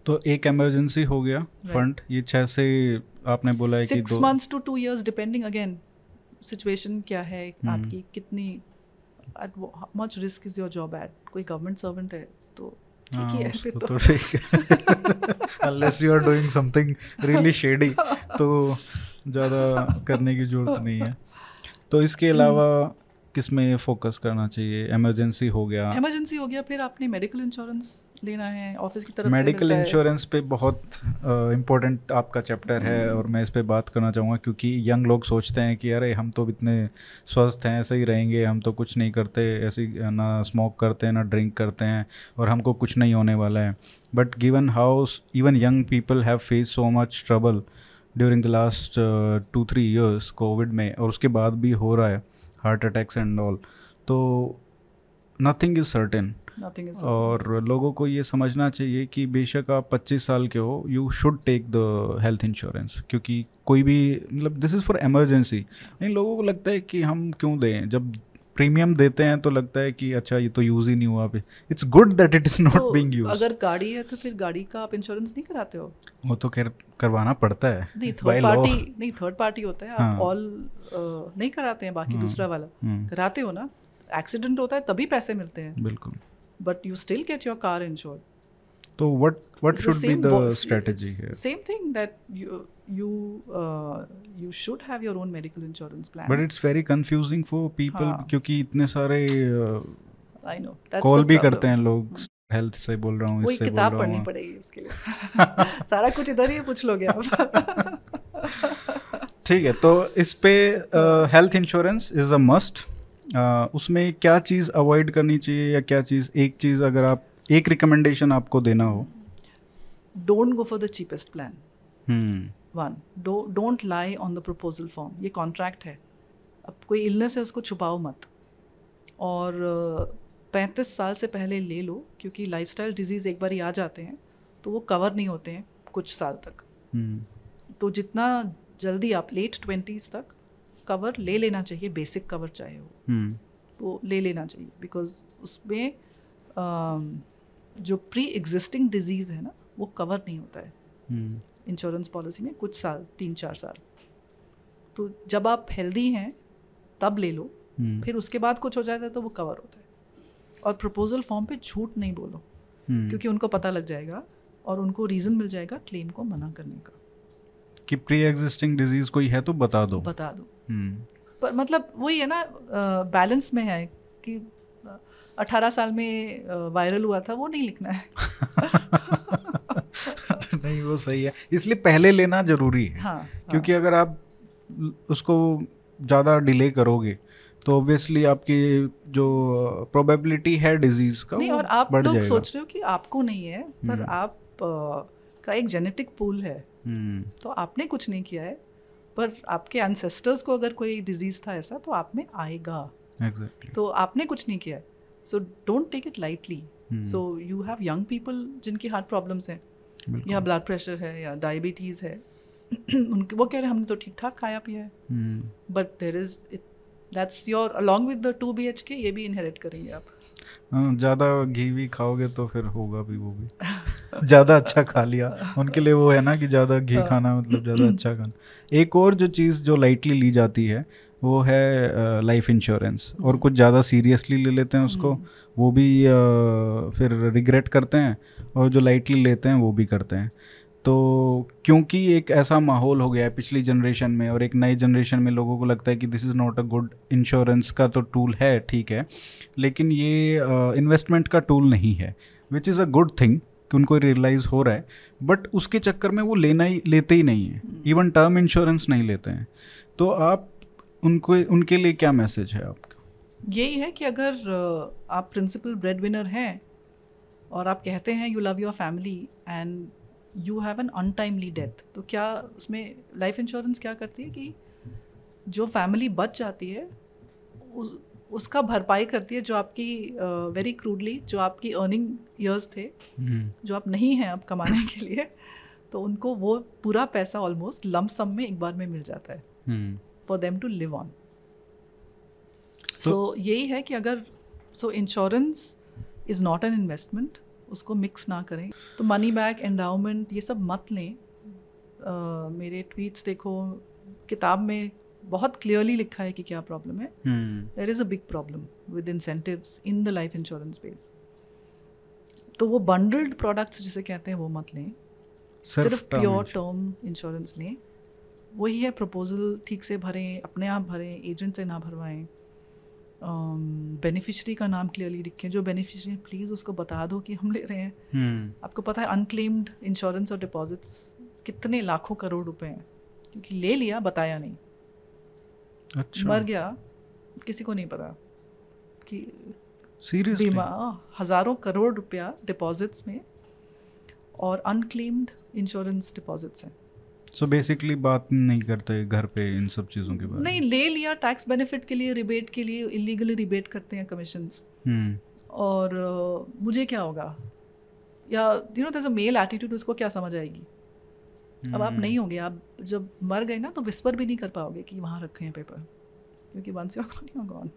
तो एक इमरजेंसी हो गया फंड, ये 6 से आपने बोला है कि 6 months to 2 years depending again situation क्या है आपकी, कितनी at much risk is your job at. कोई गवर्नमेंट सर्वेंट है तो ठीक ही है फिर तो ठीक unless you are doing something really shady तो ज़्यादा करने की ज़रूरत नहीं है. तो इसके अलावा किस में फोकस करना चाहिए? इमरजेंसी हो गया, फिर आपने मेडिकल इंश्योरेंस लेना है ऑफिस की तरफ से. मेडिकल इंश्योरेंस पे बहुत इम्पोर्टेंट आपका चैप्टर है और मैं इस पे बात करना चाहूँगा, क्योंकि यंग लोग सोचते हैं कि अरे हम तो इतने स्वस्थ हैं, ऐसे ही रहेंगे, हम तो कुछ नहीं करते, ऐसे ना स्मोक करते हैं ना ड्रिंक करते हैं और हमको कुछ नहीं होने वाला है. But given how even young people have face so much trouble during the last 2-3 years Covid में, और उसके बाद भी हो रहा है हार्ट अटैक्स एंड ऑल. तो नथिंग इज़ सर्टेन. और लोगों को ये समझना चाहिए कि बेशक आप 25 साल के हो, you should take the health insurance, क्योंकि कोई भी मतलब दिस इज़ फॉर इमरजेंसी. नहीं, लोगों को लगता है कि हम क्यों दें, जब प्रीमियम देते हैं तो लगता है कि अच्छा ये तो यूज़ ही नहीं हुआ. पे it's good that it is not being used. अगर गाड़ी है तो फिर गाड़ी का आप इंश्योरेंस नहीं कराते हो? वो तो खैर करवाना पड़ता है. नहीं, थर्ड पार्टी होता है. आप ऑल नहीं कराते हैं, बाकी दूसरा वाला कराते हो ना. एक्सीडेंट होता है तभी पैसे मिलते हैं. बिल्कुल. But you still get your car insured. तो what should be the strategy here? Same thing that you should have your own medical insurance plan. But it's very confusing for people क्योंकि इतने सारे I know that's कॉल भी करते हैं लोग. Health से बोल रहा हूँ, इससे बोल रहा हूँ. किताब पढ़नी पड़ेगी उसके लिए. सारा कुछ इधर ही पूछ लोगे आप. ठीक है, तो इस पे health insurance is a must. उसमें क्या चीज़ अवॉइड करनी चाहिए, या क्या चीज़, एक चीज़ अगर आप एक रिकमेंडेशन आपको देना हो? Don't go for the cheapest plan. One, don't lie on the proposal form. ये कॉन्ट्रैक्ट है. अब कोई इलनेस है उसको छुपाओ मत, और 35 साल से पहले ले लो, क्योंकि लाइफस्टाइल डिजीज़ एक बार ही आ जाते हैं तो वो कवर नहीं होते हैं कुछ साल तक. तो जितना जल्दी आप लेट 20s तक कवर ले लेना चाहिए, बेसिक कवर चाहे हो तो ले लेना चाहिए, बिकॉज उसमें जो प्री एग्जिस्टिंग डिजीज़ है ना वो कवर नहीं होता है इंश्योरेंस पॉलिसी में कुछ साल, 3-4 साल. तो जब आप हेल्दी हैं तब ले लो, फिर उसके बाद कुछ हो जाता है तो वो कवर होता है. और प्रपोजल फॉर्म पे झूठ नहीं बोलो, क्योंकि उनको पता लग जाएगा और उनको रीज़न मिल जाएगा क्लेम को मना करने का कि प्री एग्जिस्टिंग डिजीज़ कोई है तो बता दो. पर मतलब वही है ना, बैलेंस में है कि 18 साल में वायरल हुआ था वो नहीं लिखना है. नहीं, वो सही है, इसलिए पहले लेना ज़रूरी है. क्योंकि अगर आप उसको ज़्यादा डिले करोगे तो ऑब्वियसली आपकी जो प्रोबेबिलिटी है डिजीज़ का नहीं, और आप लोग सोच रहे हो कि आपको नहीं है, पर आप का एक जेनेटिक पूल है. तो आपने कुछ नहीं किया है, पर आपके एंसेस्टर्स को अगर कोई डिजीज़ था ऐसा तो आप में आएगा. Exactly. तो आपने कुछ नहीं किया है. So don't take it lightly. So you have young people जिनकी हार्ट प्रॉब्लम्स हैं, या ब्लड प्रेशर है, या डायबिटीज़ है. उनके वो कह रहे हैं हमने तो ठीक ठाक खाया पिया है, but there is that's your along with the 2 BHK ये भी इनहेरिट करेंगे आप. ज़्यादा घी भी खाओगे तो फिर होगा भी वो भी. ज़्यादा अच्छा खा लिया, उनके लिए वो है ना कि ज़्यादा घी खाना मतलब ज़्यादा अच्छा खाना. एक और जो चीज़ जो लाइटली ली जाती है वो है लाइफ इंश्योरेंस, और कुछ ज़्यादा सीरियसली ले लेते हैं उसको, वो भी फिर रिग्रेट करते हैं, और जो लाइटली लेते हैं वो भी करते हैं. तो क्योंकि एक ऐसा माहौल हो गया है पिछली जनरेशन में, और एक नई जनरेशन में लोगों को लगता है कि this is not a good. Insurance का तो टूल है, ठीक है, लेकिन ये इन्वेस्टमेंट का टूल नहीं है, which is a good thing कि उनको रियलाइज़ हो रहा है. बट उसके चक्कर में वो लेते ही नहीं है, इवन टर्म इंश्योरेंस नहीं लेते हैं. तो आप उनके लिए क्या मैसेज है आपका? यही है कि अगर आप प्रिंसिपल ब्रेड विनर हैं और आप कहते हैं you love your family and you have an untimely death, तो क्या उसमें लाइफ इंश्योरेंस क्या करती है कि जो फैमिली बच जाती है उसका भरपाई करती है, जो आपकी वेरी क्रूडली जो आपकी अर्निंग ईयर्स थे जो आप नहीं हैं अब कमाने के लिए, तो उनको वो पूरा पैसा ऑलमोस्ट लंप सम में एक बार में मिल जाता है for them to live on. So यही है कि अगर insurance is not an investment, उसको मिक्स ना करें। तो मनी बैक, एंडाउमेंट, ये सब मत लें। मेरे ट्वीट्स देखो, किताब में बहुत क्लियरली लिखा है कि क्या प्रॉब्लम है। There is a big problem with incentives in the life insurance space. तो वो बंडल्ड प्रोडक्ट्स जिसे कहते हैं वो मत लें, सिर्फ प्योर टर्म इंश्योरेंस लें। वही है, प्रपोजल ठीक से भरें, अपने आप भरें, एजेंट से ना भरवाएं। बेनिफिशरी का नाम क्लियरली लिखें, जो बेनिफिशरी प्लीज़ उसको बता दो कि हम ले रहे हैं। आपको पता है अनक्लेम्ड इंश्योरेंस और डिपॉजिट्स कितने लाखों करोड़ रुपए हैं, क्योंकि ले लिया बताया नहीं। अच्छा। मर गया किसी को नहीं पता कि सीरियसली बीमा हज़ारों करोड़ रुपया डिपॉजिट्स में और अनक्लेम्ड इंश्योरेंस डिपॉजिट्स हैं। सो बेसिकली बात नहीं करते घर पे इन सब चीज़ों के बारे में। नहीं, ले लिया टैक्स बेनिफिट के लिए, रिबेट के लिए, इलीगली रिबेट करते हैं कमीशंस। और मुझे क्या होगा, या you know there is a male attitude, उसको क्या समझ आएगी। अब आप नहीं होंगे, आप जब मर गए ना तो विस्पर भी नहीं कर पाओगे कि वहाँ रखे हैं पेपर, क्योंकि once you are gone.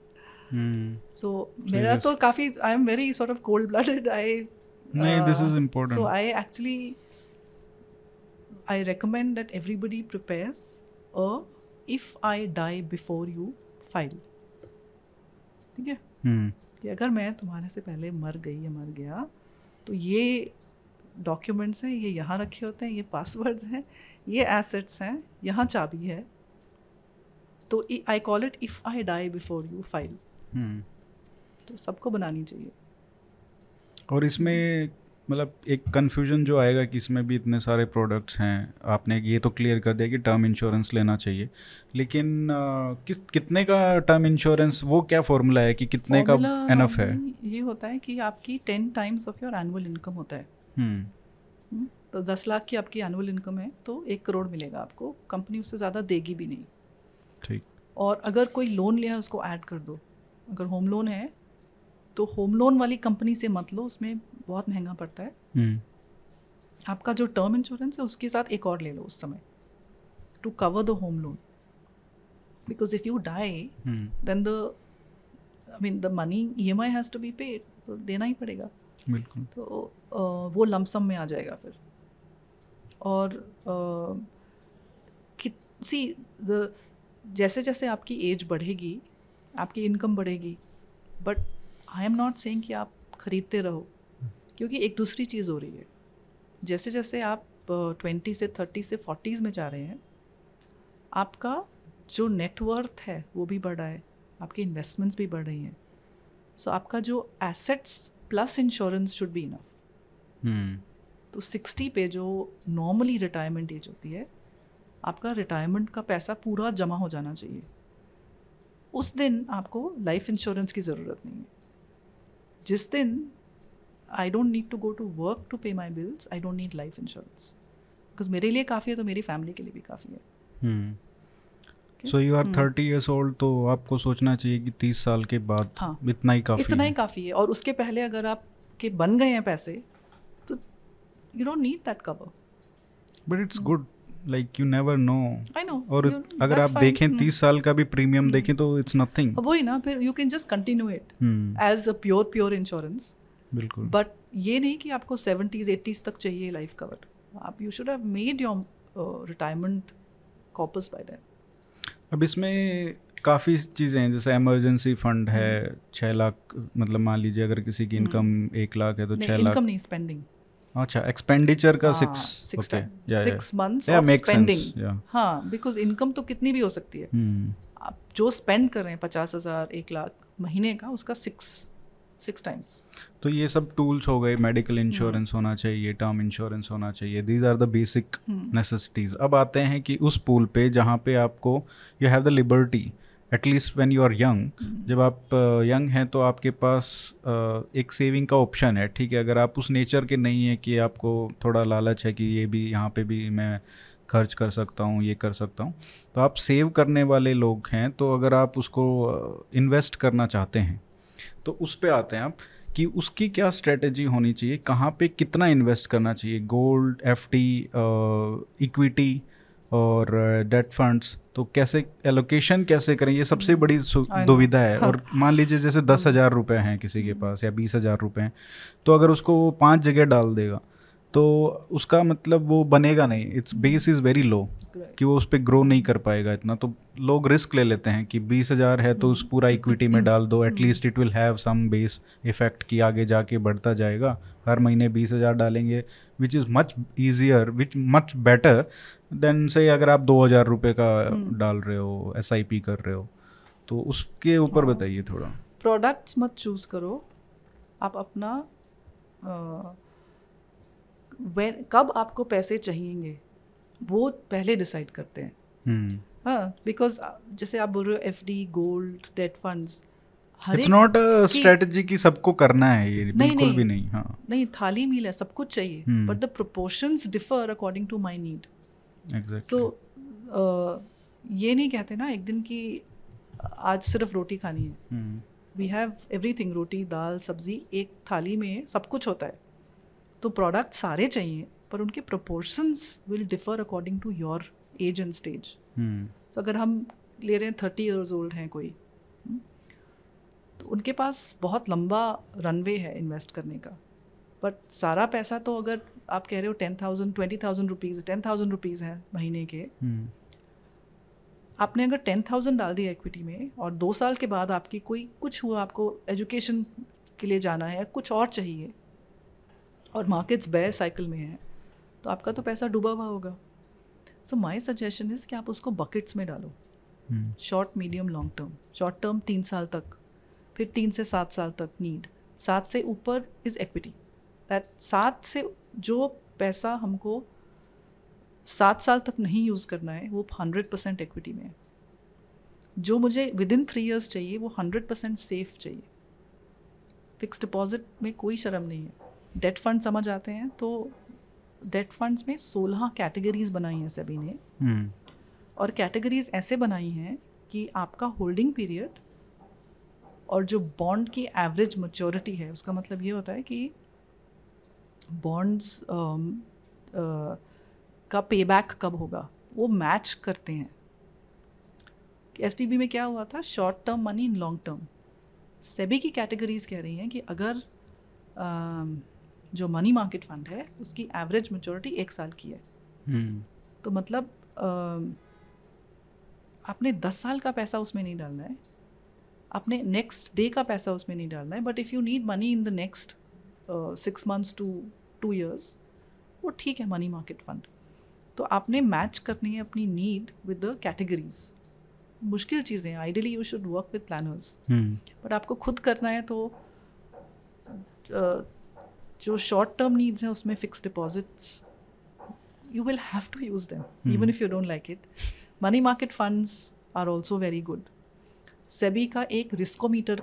So मेरा तो काफ़ी, I am very sort of cold blooded. नहीं, this is important. So I actually I recommend that everybody prepares a if I die before you file। ठीक है, कि अगर मैं तुम्हारे से पहले मर गई या मर गया तो ये डॉक्यूमेंट्स हैं, ये यहाँ रखे होते हैं, ये पासवर्ड्स हैं, ये एसेट्स हैं, यहाँ चाबी है। तो I call it if I die before you file. तो सबको बनानी चाहिए। और इसमें मतलब एक कन्फ्यूजन जो आएगा कि इसमें भी इतने सारे प्रोडक्ट्स हैं, आपने ये तो क्लियर कर दिया कि टर्म इंश्योरेंस लेना चाहिए, लेकिन कितने का टर्म इंश्योरेंस, वो क्या फॉर्मूला है कि कितने का एनफ है? ये होता है कि आपकी 10 times of your annual income होता है। तो 10 लाख की आपकी एनुअल इनकम है तो 1 करोड़ मिलेगा आपको, कंपनी उससे ज़्यादा देगी भी नहीं। ठीक। और अगर कोई लोन लिया है उसको ऐड कर दो। अगर होम लोन है तो होम लोन वाली कंपनी से मत लो, उसमें बहुत महंगा पड़ता है। आपका जो टर्म इंश्योरेंस है उसके साथ एक और ले लो उस समय, to cover the home loan. Because if you die then the money EMI has to be paid, तो देना ही पड़ेगा। बिल्कुल। तो वो लमसम में आ जाएगा फिर। और जैसे जैसे आपकी एज बढ़ेगी आपकी इनकम बढ़ेगी, but I am not saying कि आप खरीदते रहो, क्योंकि एक दूसरी चीज़ हो रही है। जैसे जैसे आप 20 से 30 से 40s में जा रहे हैं, आपका जो नेटवर्थ है वो भी बढ़ा है, आपकी इन्वेस्टमेंट्स भी बढ़ रही हैं। सो आपका जो assets plus insurance should be enough. तो 60 पे जो नॉर्मली रिटायरमेंट एज होती है, आपका रिटायरमेंट का पैसा पूरा जमा हो जाना चाहिए। उस दिन आपको लाइफ इंश्योरेंस की ज़रूरत नहीं है। जिस दिन I don't need to go to work to pay my bills, I don't need life insurance, because मेरे लिए काफ़ी है तो मेरी फैमिली के लिए भी काफ़ी है। So you are 30 years old, तो आपको सोचना चाहिए कि 30 साल के बाद इतना ही काफ़ी है। और उसके पहले अगर आपके बन गए हैं पैसे तो you don't need that cover. But it's good, like you never know. I know. और अगर आप देखें 30 साल का भी प्रीमियम देखें तो इट्स नथिंग। वही ना, फिर you can just continue it as a pure insurance. बिल्कुल। बट ये नहीं कि आपको 70s 80s तक चाहिए लाइफ कवर। आप you should have made your retirement corpus by then. अब इसमें काफ़ी चीज़ें हैं, जैसे इमरजेंसी फंड है 6 लाख, मतलब मान लीजिए अगर किसी की इनकम 1 लाख है तो 6 लाख। इनकम नहीं, स्पेंडिंग। अच्छा, एक्सपेंडिचर का 6 months ऑफ स्पेंडिंग। हाँ, बिकॉज इनकम तो कितनी भी हो सकती है। आप जो स्पेंड कर रहे हैं 50,000 1 लाख महीने का, उसका 6 टाइम्स। तो ये सब टूल्स हो गए, मेडिकल इंश्योरेंस होना चाहिए, टर्म इंश्योरेंस होना चाहिए, these are the basic necessities. अब आते हैं कि उस पूल पे जहाँ पे आपको you have the liberty at least when you are young, जब आप यंग हैं तो आपके पास एक सेविंग का ऑप्शन है, ठीक है। अगर आप उस नेचर के नहीं है कि आपको थोड़ा लालच है कि ये भी यहाँ पे भी मैं खर्च कर सकता हूँ, ये कर सकता हूँ, तो आप सेव करने वाले लोग हैं, तो अगर आप उसको इन्वेस्ट करना चाहते हैं तो उस पे आते हैं आप कि उसकी क्या स्ट्रेटजी होनी चाहिए, कहाँ पे कितना इन्वेस्ट करना चाहिए, गोल्ड, एफडी, इक्विटी और डेट फंड्स, तो कैसे एलोकेशन कैसे करें, ये सबसे बड़ी दुविधा है। और मान लीजिए जैसे 10,000 रुपये हैं किसी के पास या 20,000 रुपये हैं, तो अगर उसको 5 जगह डाल देगा तो उसका मतलब वो बनेगा नहीं, it's base is very low कि वो उस पर ग्रो नहीं कर पाएगा इतना। तो लोग रिस्क ले लेते हैं कि 20,000 है तो उस पूरा इक्विटी में डाल दो, at least it will have some base effect कि आगे जाके बढ़ता जाएगा। हर महीने 20,000 डालेंगे, which is much easier, which much better than say अगर आप 2,000 रुपये का डाल रहे हो, SIP कर रहे हो। तो उसके ऊपर बताइए थोड़ा। प्रोडक्ट्स मत चूज़ करो, आप अपना कब आपको पैसे चाहिएंगे वो पहले डिसाइड करते हैं। हाँ, बिकॉज जैसे आप बोल रहे हो FD, gold, date funds, it's not a strategy कि सबको करना है, ये बिल्कुल भी नहीं। हाँ, नहीं, थाली मील है, सब कुछ चाहिए, but the proportions differ according to my need. Exactly. So ये नहीं कहते ना एक दिन कि आज सिर्फ रोटी खानी है। वी हैव एवरीथिंग, रोटी, दाल, सब्जी, एक थाली में सब कुछ होता है। तो प्रोडक्ट सारे चाहिए, पर उनके proportions will differ according to your age and stage. तो अगर हम ले रहे हैं 30 years old हैं कोई, तो उनके पास बहुत लंबा रनवे है इन्वेस्ट करने का, बट सारा पैसा तो अगर आप कह रहे हो 10,000 20,000 रुपीज़ 10,000 रुपीज़ हैं महीने के, आपने अगर 10,000 डाल दिया इक्विटी में और 2 साल के बाद आपकी कोई कुछ हुआ, आपको एजुकेशन के लिए जाना है, कुछ और चाहिए, और मार्केट्स बेयर साइकिल में है, तो आपका तो पैसा डूबा हुआ होगा। सो माय सजेशन इज़ कि आप उसको बकेट्स में डालो, short, medium, long term. Short term 3 साल तक, फिर 3 से 7 साल तक नीड, 7 से ऊपर इज़ एक्विटी। दैट 7 से जो पैसा हमको 7 साल तक नहीं यूज़ करना है वो 100% एक्विटी में है। जो मुझे विदिन 3 years चाहिए वो 100% सेफ चाहिए। फिक्स डिपॉजिट में कोई शर्म नहीं है। डेट फंड समझ आते हैं तो डेट फंड्स में 16 कैटेगरीज बनाई हैं सेबी ने, और कैटेगरीज ऐसे बनाई हैं कि आपका होल्डिंग पीरियड और जो बॉन्ड की एवरेज मैच्योरिटी है, उसका मतलब ये होता है कि बॉन्ड्स का पेबैक कब होगा, वो मैच करते हैं। STB में क्या हुआ था, short term money in long term. SEBI की कैटेगरीज कह रही हैं कि अगर जो मनी मार्केट फंड है उसकी एवरेज मैच्योरिटी 1 साल की है, तो मतलब आपने 10 साल का पैसा उसमें नहीं डालना है, आपने नेक्स्ट डे का पैसा उसमें नहीं डालना है, but if you need money in the next 6 months to 2 years, वो ठीक है मनी मार्केट फंड। तो आपने मैच करनी है अपनी नीड विद द कैटेगरीज। मुश्किल चीज़ें, ideally you should work with planners, but आपको खुद करना है तो जो शॉर्ट टर्म नीड्स हैं उसमें fix deposits you will have to use them even if you don't like it. Money market funds are also very good. SEBI का एक रिस्कोमीटर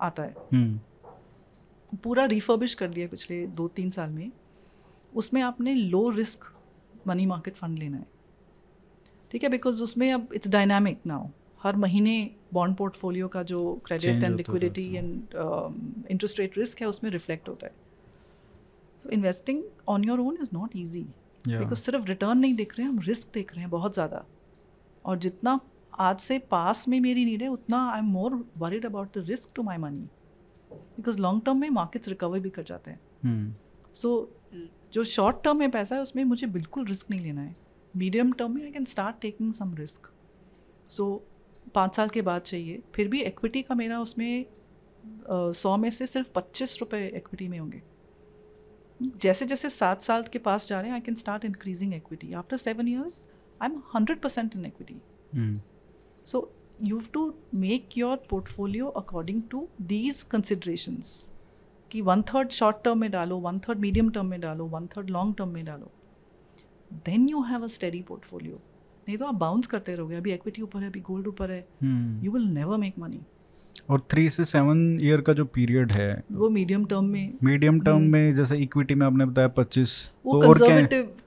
आता है, पूरा रिफर्बिश कर दिया पिछले 2-3 साल में। उसमें आपने low risk money market fund लेना है, ठीक है, बिकॉज उसमें अब इट्स डायनामिक नाउ। हर महीने बॉन्ड पोर्टफोलियो का जो credit and liquidity and interest rate risk है उसमें रिफ्लेक्ट होता है। सो investing on your own is not easy, because सिर्फ रिटर्न नहीं देख रहे हैं, हम रिस्क देख रहे हैं बहुत ज़्यादा। और जितना आज से पास में मेरी नीड है उतना I am more worried about the risk to my money, because long term में मार्केट्स रिकवर भी कर जाते हैं। सो जो शॉर्ट टर्म में पैसा है उसमें मुझे बिल्कुल रिस्क नहीं लेना है। मीडियम टर्म में I can start taking some risk. So 5 साल के बाद चाहिए, फिर भी एक्विटी का मेरा उसमें 100 में से सिर्फ 25 रुपये एक्विटी में होंगे। जैसे जैसे 7 साल के पास जा रहे हैं आई can start increasing equity. After 7 years I am 100% in equity. So you have to make your portfolio according to these considerations कि 1/3 शॉर्ट टर्म में डालो, 1/3 मीडियम टर्म में डालो, 1/3 लॉन्ग टर्म में डालो, then you have a steady portfolio। नहीं तो आप बाउंस करते रहोगे, अभी इक्विटी ऊपर है, अभी गोल्ड ऊपर है, you will never make money. और 3 से 7 ईयर का जो पीरियड है वो मीडियम टर्म में जैसे इक्विटी में आपने बताया 25, वो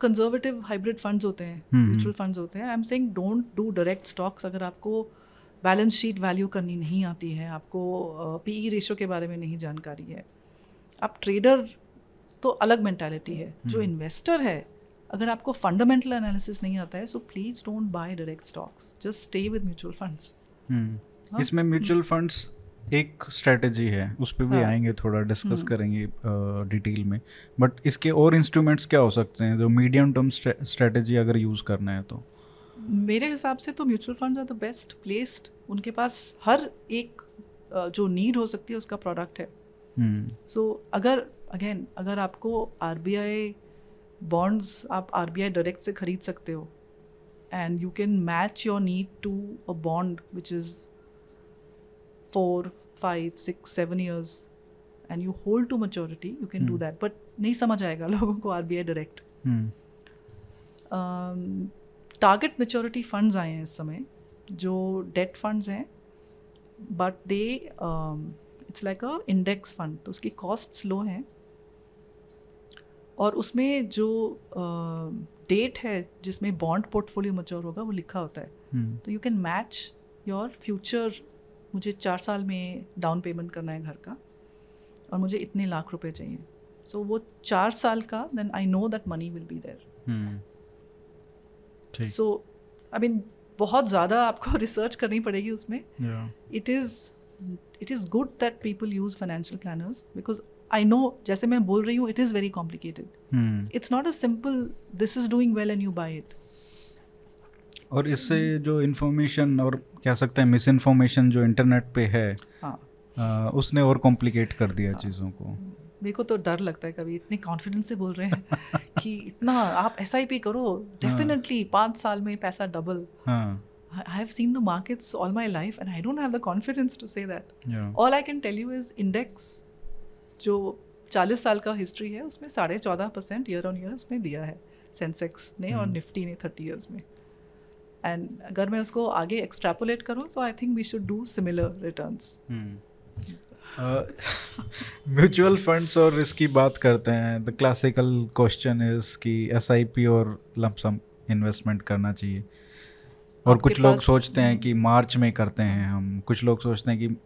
कंजर्वेटिव हाइब्रिड फंड्स होते हैं, म्यूचुअल फंड्स होते हैं। I am saying don't do direct stocks. अगर आपको बैलेंस शीट वैल्यू करनी नहीं आती है, आपको पीई रेशो के बारे में नहीं जानकारी है, आप ट्रेडर तो अलग मेंटालिटी है। जो इन्वेस्टर है, अगर आपको फंडामेंटल एनालिसिस नहीं आता है, so please don't buy direct stocks, just stay with mutual funds. इसमें म्यूचुअल फंड्स एक स्ट्रेटजी है, उस पर भी आएंगे, थोड़ा डिस्कस करेंगे डिटेल में। बट इसके और इंस्ट्रूमेंट्स क्या हो सकते हैं जो मीडियम टर्म स्ट्रेटजी अगर यूज़ करना है तो? मेरे हिसाब से तो mutual funds are the best placed. उनके पास हर एक जो नीड हो सकती है उसका प्रोडक्ट है। सो अगर आपको आरबीआई बॉन्ड्स, आप आरबीआई डायरेक्ट से खरीद सकते हो, and you can match your need to a bond which is 4, 5, 6, 7 years and you hold to maturity, you can do that. But नहीं समझ आएगा लोगों को RBI direct. Target maturity funds आए हैं इस समय, जो डेट फंड्स हैं, but they it's like a index fund, तो उसकी कॉस्ट लो हैं, और उसमें जो डेट है जिसमें बॉन्ड पोर्टफोलियो मैच्योर होगा वो लिखा होता है। तो you can match your future, मुझे 4 साल में डाउन पेमेंट करना है घर का और मुझे इतने लाख रुपए चाहिए, सो वो 4 साल का, then I know that money will be there. So I mean बहुत ज़्यादा आपको रिसर्च करनी पड़ेगी उसमें। It is good that people use financial planners, because I know, जैसे मैं बोल रही हूँ, it is very complicated. It's not a simple this is doing well and you buy it. और इससे जो इन्फॉर्मेशन और कह सकते हैं मिस इन्फॉर्मेशन जो इंटरनेट पे है, उसने और कॉम्प्लिकेट कर दिया चीज़ों को। मेरे को तो डर लगता है, कभी इतने कॉन्फिडेंस से बोल रहे हैं कि इतना आप SIP करो, डेफिनेटली 5 साल में पैसा double. I have seen the markets all my life and I don't have the confidence to say that. All I can tell you is index जो 40 साल का हिस्ट्री है उसमें 14.5% ईयर ऑन ईयर उसने दिया है, सेंसेक्स ने और निफ्टी ने 30 ईयर्स में। एंड अगर मैं उसको आगे एक्सट्रैपोलेट करूँ तो I think we should do similar returns. Mutual funds और इसकी बात करते हैं, द क्लासिकल क्वेश्चन इज कि SIP और लंप सम इन्वेस्टमेंट करना चाहिए, और कुछ लोग सोचते हैं कि मार्च में करते हैं हम, कुछ लोग सोचते हैं कि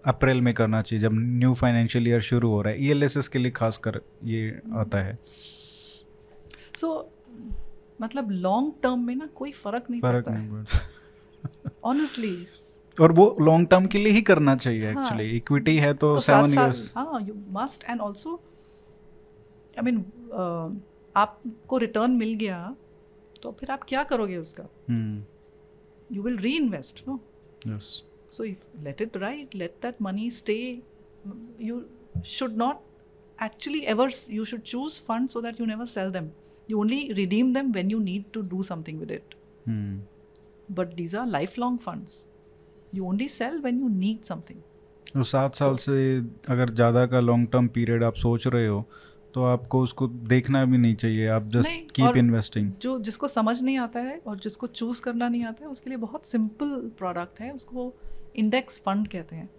अप्रैल में करना चाहिए जब न्यू फाइनेंशियल ईयर शुरू हो रहा है। ELSS के लिए खासकर ये आता है। सो मतलब लॉन्ग टर्म में ना कोई फर्क नहीं पड़ता ऑनेस्टली। और वो लॉन्ग टर्म के लिए ही करना चाहिए एक्चुअली। इक्विटी है तो 7 इयर्स, हाँ you must. And also I mean आपको रिटर्न मिल गया तो फिर आप क्या करोगे उसका? You will reinvest, no? Yes. So let it ride, let that money stay. You should not actually ever, you should choose funds so that you never sell them. You only redeem them when you need to do something with it. But these are lifelong funds. You only sell when you need something. तो 7 साल से अगर ज़्यादा का long term period आप सोच रहे हो तो आपको उसको देखना भी नहीं चाहिए, आप जस्ट कीप इन्वेस्टिंग। जो जिसको समझ नहीं आता है और जिसको चूज़ करना नहीं आता है उसके लिए बहुत सिंपल प्रोडक्ट है, उसको इंडेक्स फंड कहते हैं।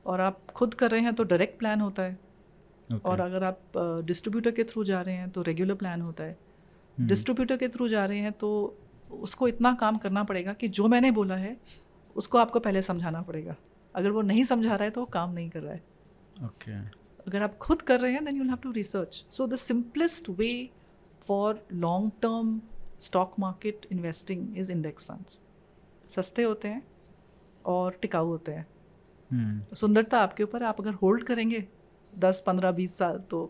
और आप खुद कर रहे हैं तो डायरेक्ट प्लान होता है, और अगर आप डिस्ट्रीब्यूटर के थ्रू जा रहे हैं तो रेगुलर प्लान होता है। डिस्ट्रीब्यूटर के थ्रू जा रहे हैं तो उसको इतना काम करना पड़ेगा कि जो मैंने बोला है उसको आपको पहले समझाना पड़ेगा। अगर वो नहीं समझा रहा है तो वो काम नहीं कर रहा है। अगर आप खुद कर रहे हैं then you will have to research. So the simplest way for long term stock market investing is index funds. सस्ते होते हैं और टिकाऊ होते हैं। सुंदरता आपके ऊपर, आप अगर होल्ड करेंगे 10, 15, 20 साल तो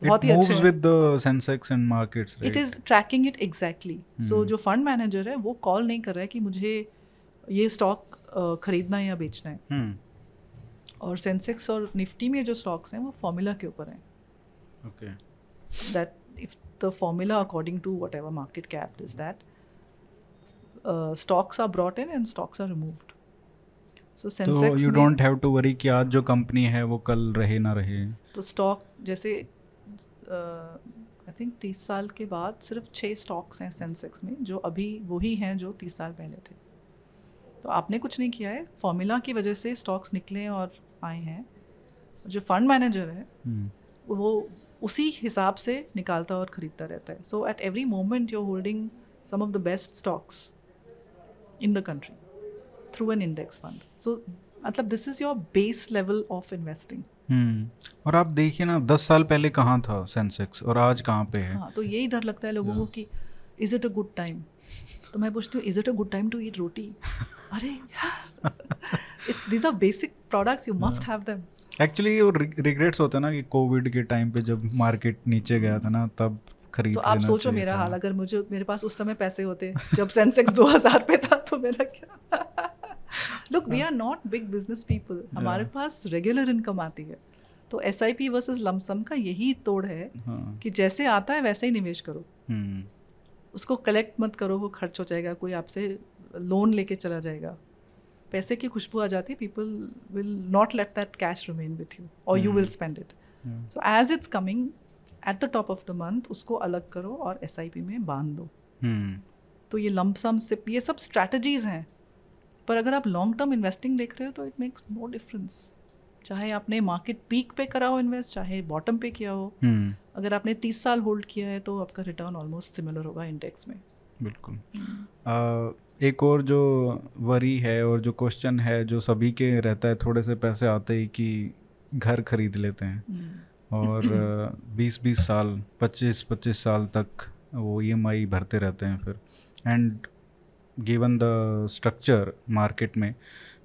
बहुत ही अच्छे हैं। with the Sensex and markets, right? It is tracking it exactly. So जो फंड मैनेजर है वो कॉल नहीं कर रहा है कि मुझे ये स्टॉक खरीदना है या बेचना है। और सेंसेक्स और निफ्टी में जो स्टॉक्स हैं वो फॉर्मूला के ऊपर हैं। Okay. That if the formula according to whatever market cap is that stocks are brought in and stocks are removed. So Sensex तो you don't have to worry कि आज जो कंपनी है वो कल रहे ना रहे। तो स्टॉक जैसे आई थिंक 30 साल के बाद सिर्फ 6 स्टॉक्स हैं सेंसेक्स में जो अभी वही हैं जो 30 साल पहले थे। तो आपने कुछ नहीं किया है, फॉर्मूला की वजह से स्टॉक्स निकले और आए हैं। जो फंड मैनेजर है वो उसी हिसाब से निकालता और ख़रीदता रहता है। So at every moment you are holding some of the best stocks in the country through an index fund. So मतलब this is your base level of investing. और आप देखिए ना 10 साल पहले कहाँ था सेंसेक्स और आज कहाँ पे है। हाँ, तो यही डर लगता है लोगों को कि is it a good time. तो मैं पूछती हूँ is it a good time to eat roti? अरे it's these are basic products, you must have them. Actually वो रिग्रेट्स होते हैं ना कि कोविड के टाइम पे जब मार्केट नीचे गया था ना तब खरीद तो आप सोचो मेरा हाल, अगर मेरे पास उस समय पैसे होते जब सेंसेक्स 2000 पे था तो मेरा क्या। Look, we are not big business people, हमारे पास रेगुलर इनकम आती है। तो SIP वर्सेस लमसम का यही तोड़ है कि जैसे आता है वैसे ही निवेश करो, उसको कलेक्ट मत करो, वो खर्च हो जाएगा, कोई आपसे लोन लेके चला जाएगा, पैसे की खुशबू आ जाती है, people will not let that cash remain with you और you will spend it. So as it's coming at the top of the month उसको अलग करो और SIP में बांध दो। तो ये लमसम सिप ये सब स्ट्रैटेजीज हैं, पर अगर आप लॉन्ग टर्म इन्वेस्टिंग देख रहे हो तो इट मेक्स नो डिफरेंस। चाहे आपने मार्केट पीक पे करा हो इन्वेस्ट, चाहे बॉटम पे किया हो, अगर आपने 30 साल होल्ड किया है तो आपका रिटर्न ऑलमोस्ट सिमिलर होगा इंडेक्स में। बिल्कुल। एक और जो वरी है और जो क्वेश्चन है जो सभी के रहता है थोड़े से पैसे आते ही कि घर खरीद लेते हैं और 20-20 साल 25-25 साल तक वो EMI भरते रहते हैं फिर। And given the structure market में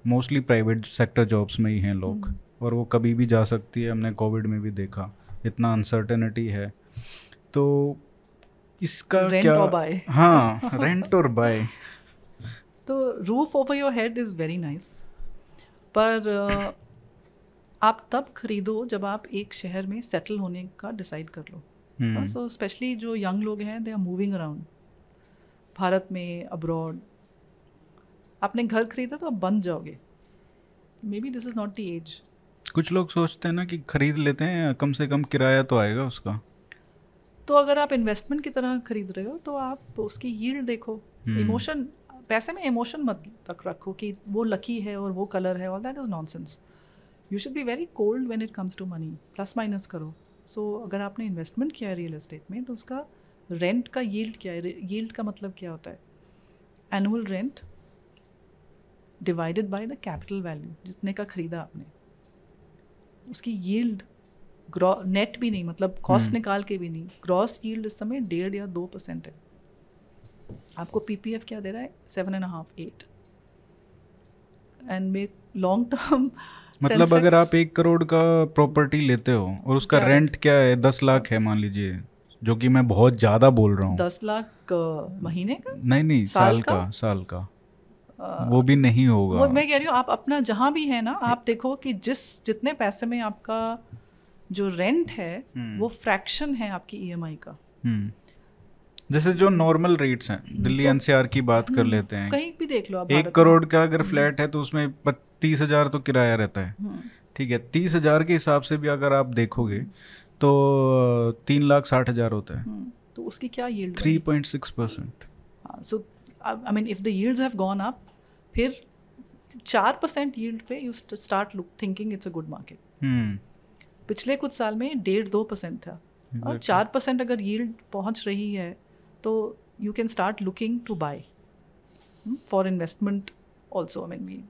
मोस्टली प्राइवेट सेक्टर जॉब्स में ही हैं लोग और वो कभी भी जा सकती है, हमने कोविड में भी देखा, इतना अनसर्टेनिटी है। तो इसका रेंट क्या और बाय। हाँ, रेंट और बाय। तो roof over your head is very nice, पर आप तब खरीदो जब आप एक शहर में सेटल होने का डिसाइड कर लो। सो स्पेशली जो यंग लोग हैं they are moving around Bharat में, अब्रॉड। आपने घर खरीदा तो आप बंद जाओगे, maybe this is not the age. कुछ लोग सोचते हैं ना कि खरीद लेते हैं, कम से कम किराया तो आएगा उसका। तो अगर आप इन्वेस्टमेंट की तरह खरीद रहे हो तो आप उसकी यील्ड देखो। इमोशन, पैसे में इमोशन मत तक रखो कि वो लकी है और वो कलर है, all that is nonsense. You should be very cold when it comes to money, plus minus करो। सो अगर आपने इन्वेस्टमेंट किया है रियल एस्टेट में तो उसका रेंट का यील्ड क्या है? यील्ड का मतलब क्या होता है? Annual rent divided by the capital value, जितने का खरीदा आपने, उसकी यील्ड नेट भी नहीं, मतलब कॉस्ट निकाल के भी नहीं, ग्रॉस यील्ड इस समय 1.5 या 2% है। आपको PPF क्या दे रहा है? 7.5-8। एंड मे लॉन्ग टर्म मतलब अगर आप 1 करोड़ का प्रॉपर्टी लेते हो और उसका रेंट क्या है 10 लाख है मान लीजिए, जो कि मैं बहुत ज़्यादा बोल रहा हूँ। 10 लाख महीने का? नहीं, साल का वो भी नहीं होगा। वो मैं कह रही हूँ आप अपना जहाँ भी है ना, आप देखो कि जितने पैसे में आपका जो रेंट है वो फ्रैक्शन है आपकी EMI का। जैसे जो नॉर्मल रेट्स हैं, दिल्ली NCR की बात कर लेते हैं, कहीं भी देख लो आप, 1 करोड़ का अगर फ्लैट है तो उसमें 30,000 तो किराया रहता है। ठीक है, 30,000 के हिसाब से भी अगर आप देखोगे तो 3,60,000 होता है। तो उसकी क्या yield? 3.6%। So I mean if the yields have gone up, फिर 4% यील्ड पे you start thinking it's a good market. पिछले कुछ साल में 1.5-2% था, और 4% अगर यील्ड पहुंच रही है तो you can start looking to buy for investment also. I mean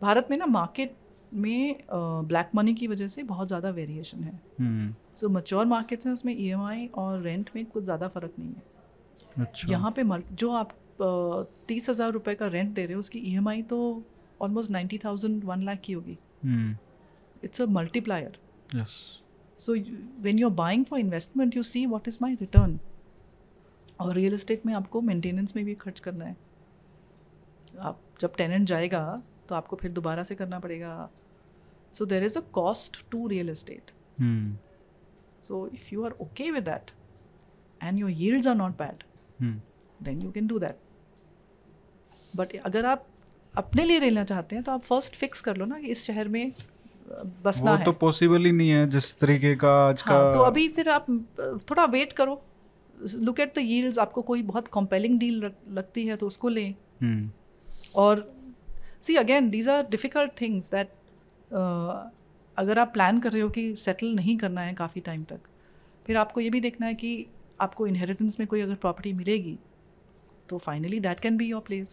Bharat में ना मार्केट में ब्लैक मनी की वजह से बहुत ज़्यादा वेरिएशन है। सो मैच्योर मार्केट्स हैं उसमें EMI और रेंट में कुछ ज़्यादा फ़र्क नहीं है। अच्छा। यहाँ पे जो आप 30,000 रुपये का रेंट दे रहे हो उसकी EMI तो ऑलमोस्ट 90,000 1 लाख की होगी। It's a multiplier. Yes. So when you're buying for investment, you see what is my return. और रियल एस्टेट में आपको मेंटेनेंस में भी खर्च करना है। आप जब टेनेंट जाएगा तो आपको फिर दोबारा से करना पड़ेगा। So there is a cost to real estate. So if you are okay with that and your yields are not bad, then you can do that. But अगर आप अपने लिए रहना चाहते हैं तो आप फर्स्ट फिक्स कर लो ना कि इस शहर में बसना वो है। तो पॉसिबल ही नहीं है जिस तरीके का आज का। हाँ, तो अभी फिर आप थोड़ा वेट करो, लुक एट द यील्ड्स, आपको कोई बहुत कंपेलिंग डील लगती है तो उसको लें। और see again these are difficult things that अगर आप प्लान कर रहे हो कि सेटल नहीं करना है काफ़ी टाइम तक, फिर आपको ये भी देखना है कि आपको इनहेरिटेंस में कोई अगर प्रॉपर्टी मिलेगी तो finally that can be your place.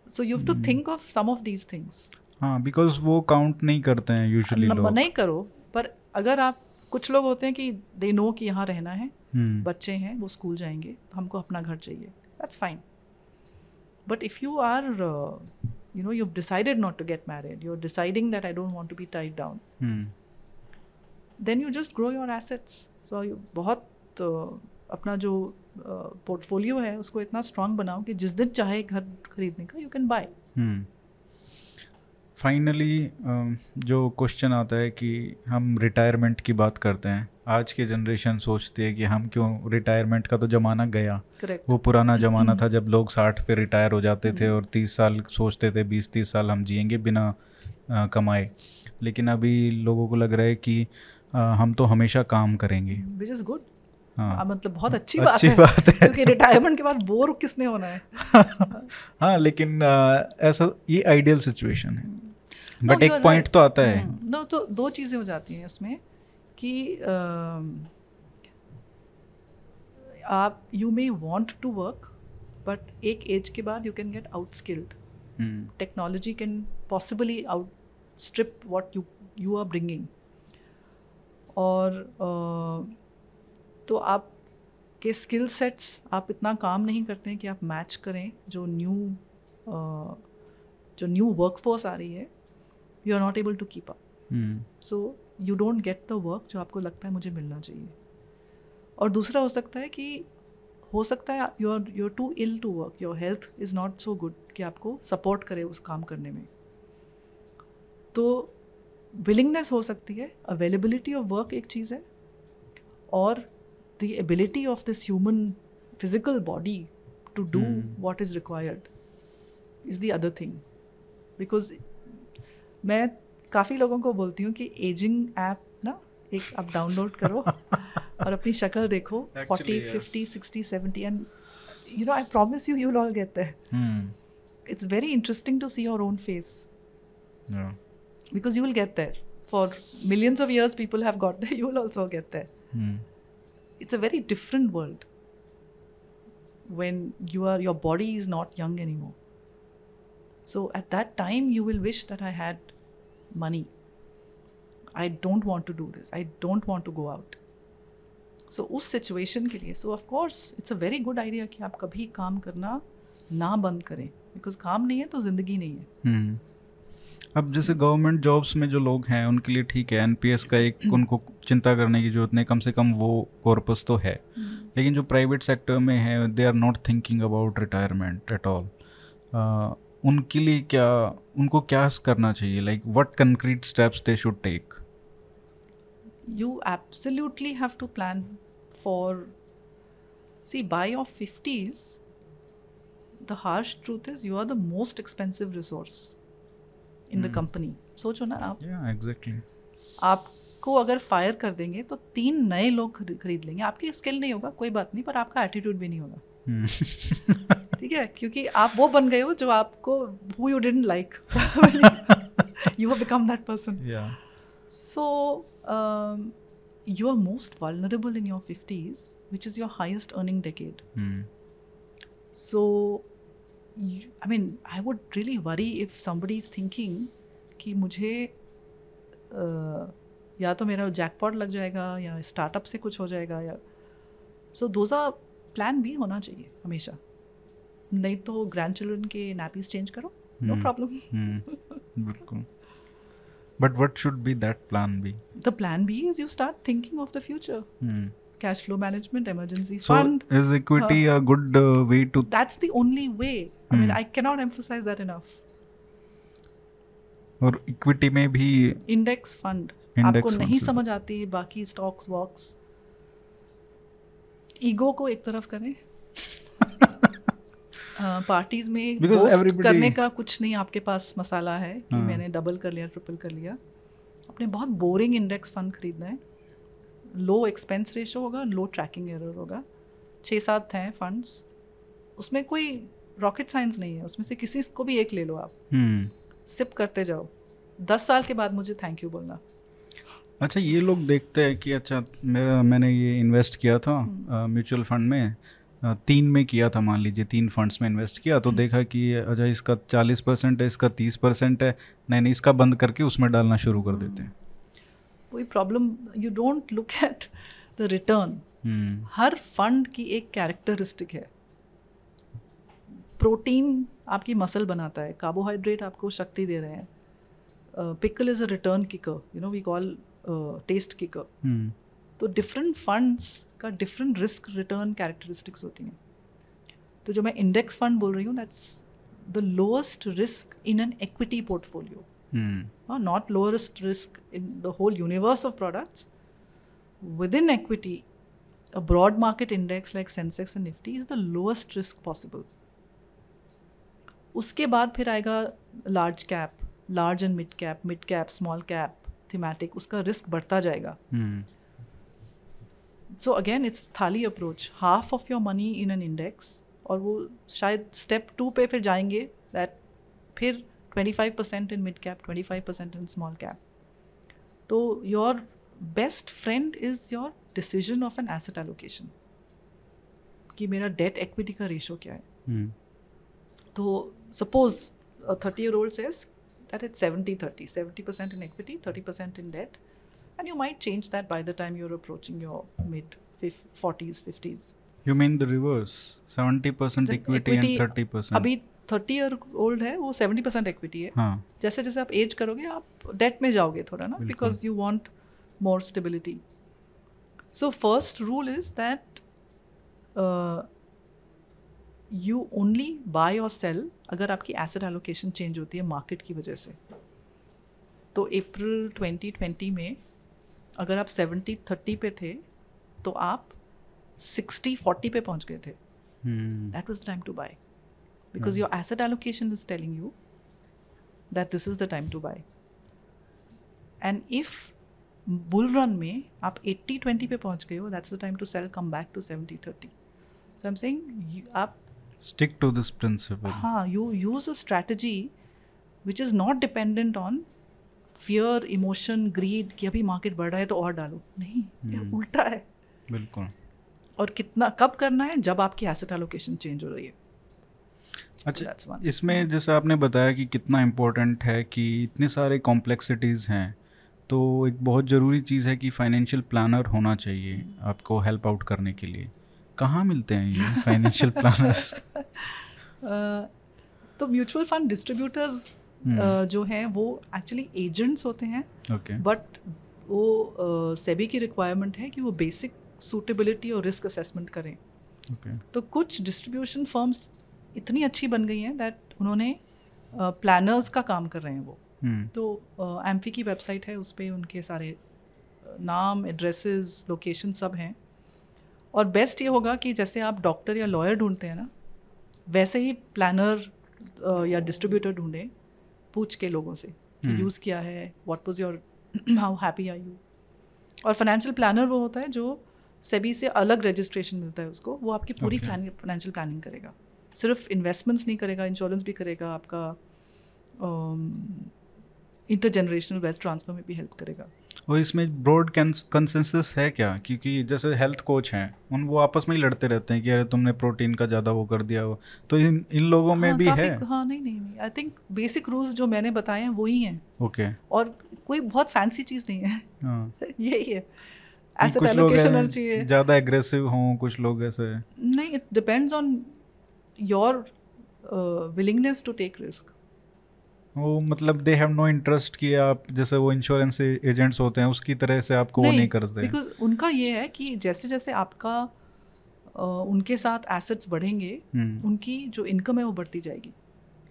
So you have to think of some of these things. हाँ, बिकॉज वो काउंट नहीं करते हैं यूजुअली लोग। नहीं करो, पर अगर आप, कुछ लोग होते हैं कि दे नो कि यहाँ रहना है, बच्चे हैं वो स्कूल जाएंगे तो हमको अपना घर चाहिए, that's fine. But if you are you know, you've decided not to get married, you're deciding that I don't want to be tied down, then you just grow your assets. So you बहुत अपना जो portfolio है उसको इतना strong बनाओ कि जिस दिन चाहे घर खरीदने का यू कैन बाय। फाइनली जो क्वेश्चन आता है कि हम रिटायरमेंट की बात करते हैं, आज की जनरेशन सोचती है कि हम क्यों, रिटायरमेंट का तो ज़माना गया। Correct. वो पुराना ज़माना था जब लोग 60 पे रिटायर हो जाते थे और 30 साल सोचते थे 20-30 साल हम जिएंगे बिना कमाए। लेकिन अभी लोगों को लग रहा है कि हम तो हमेशा काम करेंगे, विच इज़ गुड। हाँ, मतलब बहुत अच्छी बात है क्योंकि रिटायरमेंट के बाद बोर किसने होना है। हाँ, लेकिन ऐसा ये आइडियल सिचुएशन है। बट एक पॉइंट तो आता है। नो, तो दो चीज़ें हो जाती हैं इसमें कि आप you may want to work, but एक एज के बाद you can get outskilled. Technology can possibly outstrip what you are bringing. और तो आप के स्किल सेट्स आप इतना काम नहीं करते हैं कि आप मैच करें जो न्यू वर्कफोर्स आ रही है। You are not able to keep up, so you don't get the work जो आपको लगता है मुझे मिलना चाहिए। और दूसरा हो सकता है कि हो सकता है you are too ill to work, your health is not so good कि आपको सपोर्ट करे उस काम करने में। तो विलिंगनेस हो सकती है, अवेलेबिलिटी ऑफ वर्क एक चीज़ है, और the ability of this human physical body to do what is required is the other thing. Because मैं काफ़ी लोगों को बोलती हूँ कि एजिंग ऐप ना एक आप डाउनलोड करो और अपनी शक्ल देखो 40, 50, 60, 70 and you know I promise you will all get there. It's very interesting to see your own face. Yeah. Because you will get there. For millions of years people have got there, you will also get there. It's a very different world when your body is not young anymore. So at that time you will wish that I had money. I don't want to do this. I don't want to go out. So उस situation के लिए, so of course it's a very good idea कि आप कभी काम करना ना बंद करें, because काम नहीं है तो जिंदगी नहीं है। अब जैसे गवर्नमेंट जॉब्स में जो लोग हैं उनके लिए ठीक है, एनपीएस का एक उनको चिंता करने की जरूरत नहीं, कम से कम वो कॉर्पस तो है। लेकिन जो प्राइवेट सेक्टर में है they are not thinking about retirement at all. उनके लिए उनको क्या करना चाहिए, like what concrete steps they should take? You absolutely have to plan for, see, by your 50s, the harsh truth is you are the most expensive resource in the company. सोचो ना आप। Yeah, exactly. आपको अगर fire कर देंगे तो 3 नए लोग खरीद लेंगे। आपकी स्किल नहीं होगा कोई बात नहीं, पर आपका एटीट्यूड भी नहीं होगा। ठीक है, क्योंकि आप वो बन गए हो जो आपको who you didn't like. You have become that person. Yeah. So you are most vulnerable in your 50s, which is your highest earning decade. So I mean, I would really worry if somebody is thinking कि मुझे या तो मेरा jackpot लग जाएगा या startup से कुछ हो जाएगा, या सो दोज़ आर प्लान बी होना चाहिए हमेशा। नहीं तो ग्रैंड चिल्ड्रन के नैपीज चेंज करो, नो प्रॉब्लम। बिल्कुल। But what should be that plan B? The plan B is you start thinking of the future. Cash flow management, emergency fund. So is equity a good way to? That's the only way. I mean, I cannot emphasize that enough. और equity में भी index fund आपको नहीं समझ आती है, बाकी stocks वॉक्स, ego को एक तरफ करें पार्टीज में Because boast everybody- करने का कुछ नहीं आपके पास मसाला है कि हाँ। मैंने डबल कर लिया, ट्रिपल कर लिया। अपने बहुत बोरिंग इंडेक्स फंड खरीदना है, लो एक्सपेंस रेशो होगा, लो ट्रैकिंग एरर होगा, 6-7 हैं फंड्स, उसमें कोई रॉकेट साइंस नहीं है, उसमें से किसी को भी एक ले लो आप, सिप करते जाओ, 10 साल के बाद मुझे थैंक यू बोलना। अच्छा, ये लोग देखते हैं कि अच्छा मैंने ये इन्वेस्ट किया था म्यूचुअल फंड में, 3 में किया था, मान लीजिए 3 फंड्स में इन्वेस्ट किया, तो देखा कि अच्छा इसका 40% है, इसका 30% है, नहीं इसका बंद करके उसमें डालना शुरू कर देते हैं। कोई problem, you don't look at the return. Her fund की एक कैरेक्टरिस्टिक है। प्रोटीन आपकी मसल बनाता है, कार्बोहाइड्रेट आपको शक्ति दे रहे हैं, pickle is a return kicker, you know we call taste kicker. तो डिफरेंट फंड्स का डिफरेंट रिस्क रिटर्न कैरेक्टरिस्टिक्स होती हैं। तो जो मैं इंडेक्स फंड बोल रही हूँ, that's the lowest risk in an equity portfolio, not lowest risk in the whole universe of products. Within equity, a broad market index like Sensex and Nifty is the lowest risk possible. उसके बाद फिर आएगा large cap, large and mid cap, small cap, thematic, उसका risk बढ़ता जाएगा। So again it's थाली approach, half of your money in an index, और वो शायद स्टेप 2 पे फिर जाएंगे, दैट फिर 25% in mid cap, 25% in small cap. तो your best friend is your decision of an asset allocation, कि मेरा debt equity का ratio क्या है। तो suppose a 30-year-old says that it's 70-30, 70% in equity, 30% in debt, and you might change that by the time you're approaching your mid 40s, 50s. You mean the reverse, 70% equity and 30%? अभी 30-year-old है, वो 70% equity है। हाँ। जैसे जैसे आप as करोगे आप डेट में जाओगे थोड़ा ना, because you want more stability. So first rule is that you only by और सेल अगर आपकी एसेट एलोकेशन चेंज होती है मार्केट की वजह से। तो अप्रैल 2020 में अगर आप 70-30 पे थे तो आप 60-40 पे पहुंच गए थे। That was the time to buy, because your asset allocation is telling you that this is the time to buy. And if bull run में आप 80-20 पे पहुंच गए हो, that's the time to sell, come back to 70-30. So I'm saying आप stick to this principle. हाँ, you use a strategy which is not dependent on fear, emotion, greed कि अभी मार्केट बढ़ रहा है तो और डालो, नहीं, ये उल्टा है। बिल्कुल। और कितना कब करना है, जब आपकी एसेट एलोकेशन चेंज हो रही है। अच्छा, इसमें जैसे आपने बताया कि कितना इम्पोर्टेंट है कि इतने सारे कॉम्प्लेक्सिटीज़ हैं, तो एक बहुत ज़रूरी चीज़ है कि फाइनेंशियल प्लानर होना चाहिए आपको हेल्प आउट करने के लिए। कहाँ मिलते हैं ये फाइनेंशियल प्लानर्स? तो म्यूचुअल फंड डिस्ट्रीब्यूटर्स जो हैं वो एक्चुअली एजेंट्स होते हैं, बट वो सेबी की रिक्वायरमेंट है कि वो बेसिक सूटेबिलिटी और रिस्क असेसमेंट करें। तो कुछ डिस्ट्रीब्यूशन फर्म्स इतनी अच्छी बन गई हैं दैट उन्होंने प्लानर्स का काम कर रहे हैं वो। तो एम्फी की वेबसाइट है, उस पर उनके सारे नाम, एड्रेसेस, लोकेशन सब हैं। और बेस्ट ये होगा कि जैसे आप डॉक्टर या लॉयर ढूंढते हैं ना, वैसे ही प्लानर या डिस्ट्रीब्यूटर ढूंढें, पूछ के लोगों से कि यूज़ किया है, what was your, how happy are you. और फाइनेंशियल प्लानर वो होता है जो सेबी से अलग रजिस्ट्रेशन मिलता है उसको, वो आपकी पूरी फाइनेंशियल प्लानिंग करेगा, सिर्फ इन्वेस्टमेंट्स नहीं करेगा, इंश्योरेंस भी करेगा, आपका इंटरजेनरेशनल वेल्थ ट्रांसफ़र में भी हेल्प करेगा। और इसमें ब्रॉड कंसेंसस है क्या? क्योंकि जैसे हेल्थ कोच हैं वो आपस में ही लड़ते रहते हैं कि अरे तुमने प्रोटीन का ज़्यादा वो कर दिया हो, तो इन लोगों में भी है? हाँ, नहीं, आई थिंक बेसिक रूल्स जो मैंने बताए हैं वही हैं। ओके। और कोई बहुत फैंसी चीज़ नहीं है। यही है, एसेट एलोकेशन होना चाहिए, ज़्यादा एग्रेसिव हों कुछ लोग ऐसे नहीं, it depends on your willingness to take risk. वो मतलब दे हैव नो इंटरेस्ट कि आप जैसे वो इंश्योरेंस एजेंट्स होते हैं उसकी तरह से आपको वो नहीं करते, बिकॉज उनका ये है कि जैसे जैसे आपका उनके साथ एसेट्स बढ़ेंगे उनकी जो इनकम है वो बढ़ती जाएगी।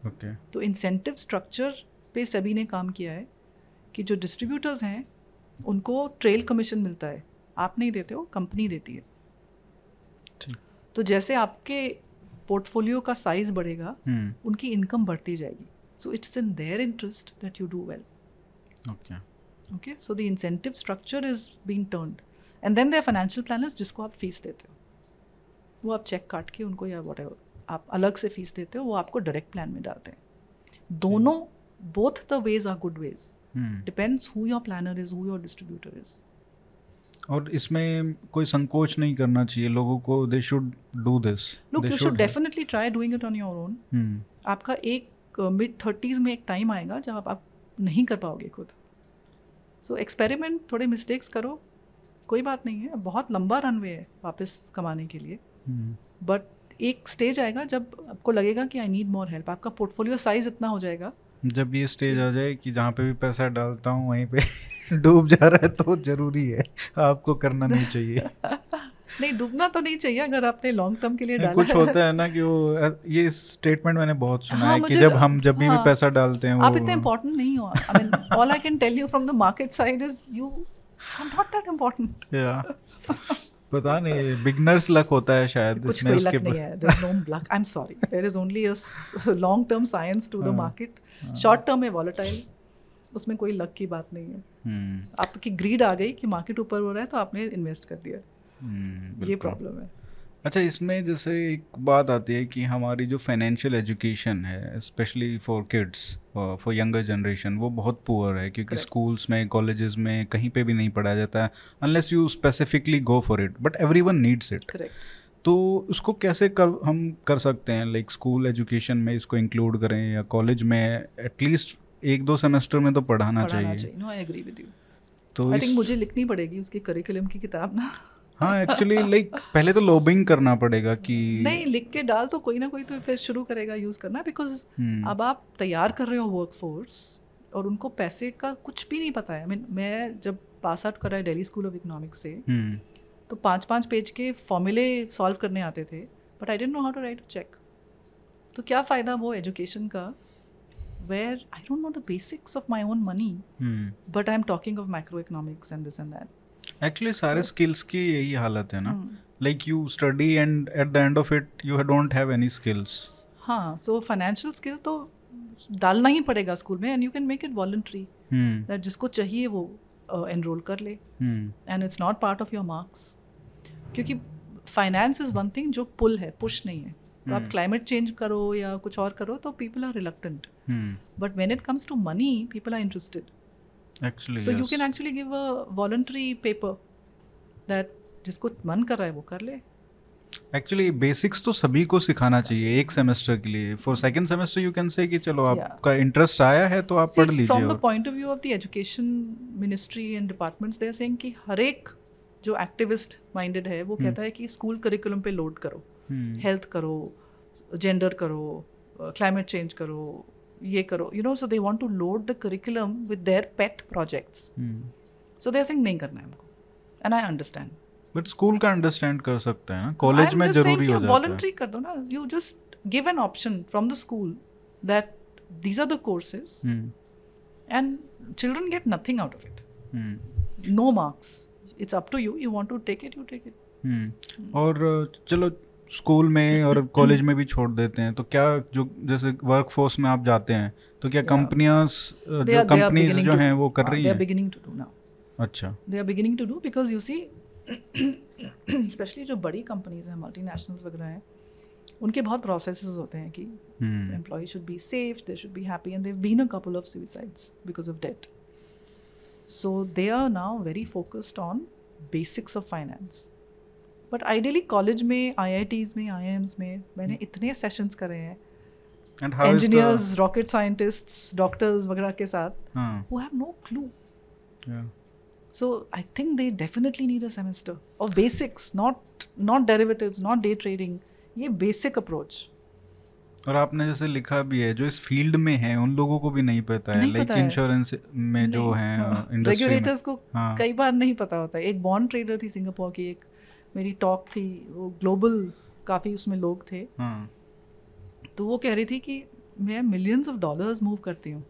ओके। तो इंसेंटिव स्ट्रक्चर पे सभी ने काम किया है कि जो डिस्ट्रीब्यूटर्स हैं उनको ट्रेल कमीशन मिलता है, आप नहीं देते हो, कंपनी देती है। तो जैसे आपके पोर्टफोलियो का साइज बढ़ेगा, उनकी इनकम बढ़ती जाएगी. So it's in their interest that you do well. Okay, so the incentive structure is being turned. And then there financial planners जिसको आप फीस देते हो, वो आप चेक काट के उनको या व्हाटएवर आप अलग से फीस देते हो, वो आपको डायरेक्ट प्लान में डालते हैं. दोनों, both the ways are good ways. Depends who your planner is, who your distributor is. और इसमें कोई संकोच नहीं करना चाहिए लोगों को. They should do this. Look, you should definitely try doing it on your own. आपका एक मिड-30s में एक टाइम आएगा जब आप नहीं कर पाओगे खुद. सो एक्सपेरिमेंट, थोड़े मिस्टेक्स करो, कोई बात नहीं है. बहुत लंबा रनवे है वापस कमाने के लिए. बट एक स्टेज आएगा जब आपको लगेगा कि आई नीड मोर हेल्प. आपका पोर्टफोलियो साइज इतना हो जाएगा. जब ये स्टेज आ जाए कि जहाँ पे भी पैसा डालता हूँ वहीं पे डूब जा रहा है, तो जरूरी है, आपको करना नहीं चाहिए. नहीं, डूबना तो नहीं चाहिए अगर आपने लॉन्ग टर्म के लिए डाला. कुछ होता है ना कि वो, ये स्टेटमेंट मैंने बहुत सुना है कि जब भी पैसा डालते हैं आप इतने इम्पोर्टेंट नहीं हो. I mean all I can tell you from the market side is you are not that important. पता नहीं, बिगनर्स लक होता है शायद. कुछ कोई लक नहीं है. There is no luck. I am sorry, there is only a long term science to the market. Short term है वॉलेटाइल, उसमें कोई लक की बात नहीं है. आपकी ग्रीड आ गई कि मार्केट ऊपर हो रहा है तो आपने इन्वेस्ट कर दिया. ये प्रॉब्लम है. अच्छा, इसमें जैसे एक बात आती है कि हमारी जो फाइनेंशियल एजुकेशन है, specially for kids, for younger generation, वो बहुत पुअर है. क्योंकि स्कूल्स में, कॉलेजेस में, कहीं पे भी नहीं पढ़ाया जाता है unless you specifically go for it. But everyone needs it. तो उसको कैसे हम कर सकते हैं? लाइक स्कूल एजुकेशन में इसको इंक्लूड करें या कॉलेज में एटलीस्ट 1-2 सेमेस्टर में तो पढ़ाना चाहिए. No, I agree with you. तो आई थिंक मुझे लिखनी पड़ेगी उसकी करिकुलम की किताब ना. हाँ, एक्चुअली लाइक पहले तो लॉबिंग करना पड़ेगा कि नहीं, लिख के डाल तो कोई ना कोई तो फिर शुरू करेगा यूज़ करना. बिकॉज अब आप तैयार कर रहे हो वर्कफोर्स और उनको पैसे का कुछ भी नहीं पता है. मैं जब पास आउट करा है दिल्ली स्कूल ऑफ इकोनॉमिक्स से, तो 5-5 पेज के फॉर्मूले सॉल्व करने आते थे. But I didn't know how to write a cheque. तो क्या फ़ायदा वो एजुकेशन का where I don't know the basics of my own money, but I am talking of micro economics and this and that. Actually सारे skills की यही हालत है ना. Like you study and at the end of it you don't have any skills. हाँ, so financial skill तो डालना ही पड़ेगा स्कूल में. And you can make it voluntary, that जिसको चाहिए वो एनरोल कर ले. And it's not part of your marks. क्योंकि फाइनेंस इज वन थिंग जो पुल है, पुश नहीं है. तो आप क्लाइमेट चेंज करो या कुछ और करो तो people are reluctant. But when it comes to money, people are interested. Actually, so yes. you can actually give a voluntary paper that जिसको मन कर रहा है वो कर ले. एक्चुअली बेसिक्स तो सभी को सिखाना चाहिए एक सेमेस्टर के लिए. For second semester you can say कि चलो आपका इंटरेस्ट आया है तो आप पढ़ लीजिए. From the point of view of the education ministry and departments, they are saying कि हर एक जो एक्टिविस्ट माइंडेड है वो कहता है कि स्कूल करिकुलम पे लोड करो, हेल्थ करो, जेंडर करो, क्लाइमेट चेंज करो, ये करो, you know, so they want to load the curriculum with their pet projects. So they are saying नहीं करना है हमको, and I understand. But school का understand कर सकते हैं ना, कॉलेज में जरूरी हो जाता है. Voluntary कर दो ना. You just give an option from the school that these are the courses, and children get nothing out of it. No marks. It's up to you. You want to take it, you take it. और चलो school में और college में भी छोड़ देते हैं, तो क्या जो जैसे वर्कफोर्स में आप जाते हैं तो क्या कंपनीज जो हैं वो कर रही हैं? They are beginning to do now. अच्छा, they are beginning to do because you see especially जो बड़ी कंपनीज हैं, मल्टीनेशनल्स वगैरह हैं, उनके बहुत प्रोसेसेस होते हैं कि employ should be safe, they should be happy, and they've been a couple of suicides because of debt. So they are now very focused on basics of finance. But ideally college में, IITs में, IIMs में मैंने इतने sessions करे हैं engineers, rocket scientists, doctors वगैरह के साथ who have no clue. So I think they definitely need a semester of basics, not derivatives, not day trading. ये basic approach. और आपने जैसे लिखा भी है जो इस फील्ड में है उन लोगों को भी नहीं पता है, लाइक इंश्योरेंस में जो है इंडस्ट्री में, रेगुलेटर्स को कई बार नहीं पता होता है. एक बॉन्ड ट्रेडर थी सिंगापुर की, एक मेरी टॉक थी, वो ग्लोबल काफ़ी उसमें लोग थे. तो वो कह रही थी कि मैं मिलियंस ऑफ डॉलर्स मूव करती हूँ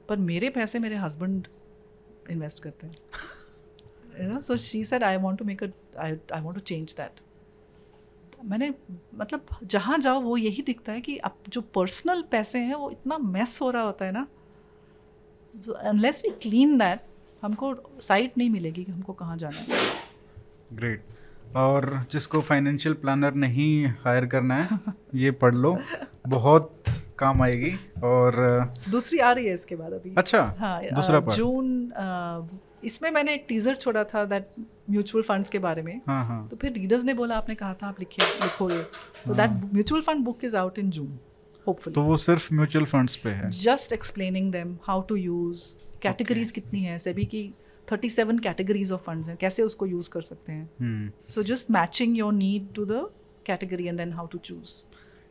पर मेरे पैसे मेरे हस्बैंड इन्वेस्ट करते हैं. So she said I want to make I want to change that. मैंने मतलब जहाँ जाओ वो यही दिखता है कि अब जो पर्सनल पैसे हैं वो इतना मेस हो रहा होता है ना, so unless we clean that, हमको साइट नहीं मिलेगी कि हमको कहाँ जाना है। ग्रेट। और जिसको फाइनेंशियल प्लानर नहीं हायर करना है ये पढ़ लो, बहुत काम आएगी। और दूसरी आ रही है इसके बाद अभी। अच्छा, हाँ, दूसरा पार्ट जून, इसमें मैंने एक टीजर छोड़ा था दैट म्यूचुअल फंड्स के बारे में। हाँ हाँ। तो फिर रीडर्स ने बोला आपने कहा था आप लिखोगे, so that mutual fund book is out in June hopefully. तो वो सिर्फ म्यूचुअल फंड्स पे है, just explaining them how to use, categories कितनी है, सेबी की 37 कैटेगरीज ऑफ फंड्स हैं, कैसे उसको यूज कर सकते हैं। So just matching your need to the category and then how to choose.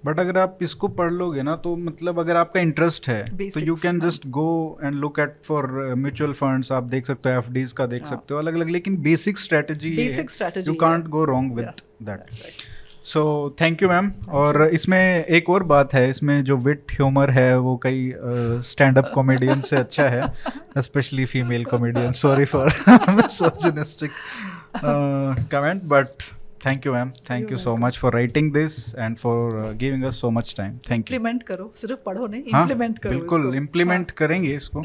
But अगर आप इसको पढ़ लोगे ना तो मतलब अगर आपका इंटरेस्ट है तो you can just go and look at for mutual funds. आप देख सकते हो एफडीज का देख सकते हो अलग अलग, लेकिन basic strategy you can't go wrong with that. So thank you ma'am. और इसमें एक और बात है, इसमें जो विट ह्यूमर है वो कई स्टैंड अप कॉमेडियन से अच्छा है, specially female comedian. Sorry for misogynistic comment, but thank you ma'am, thank you so much for writing this and for giving us so much time. Thank you. Implement करो, सिर्फ पढ़ो नहीं, implement करो। बिल्कुल implement करेंगे इसको,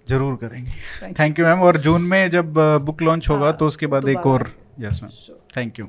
जरूर करेंगे। Thank you ma'am. और जून में जब बुक लॉन्च होगा तो उसके बाद एक और, यस मैम, थैंक यू।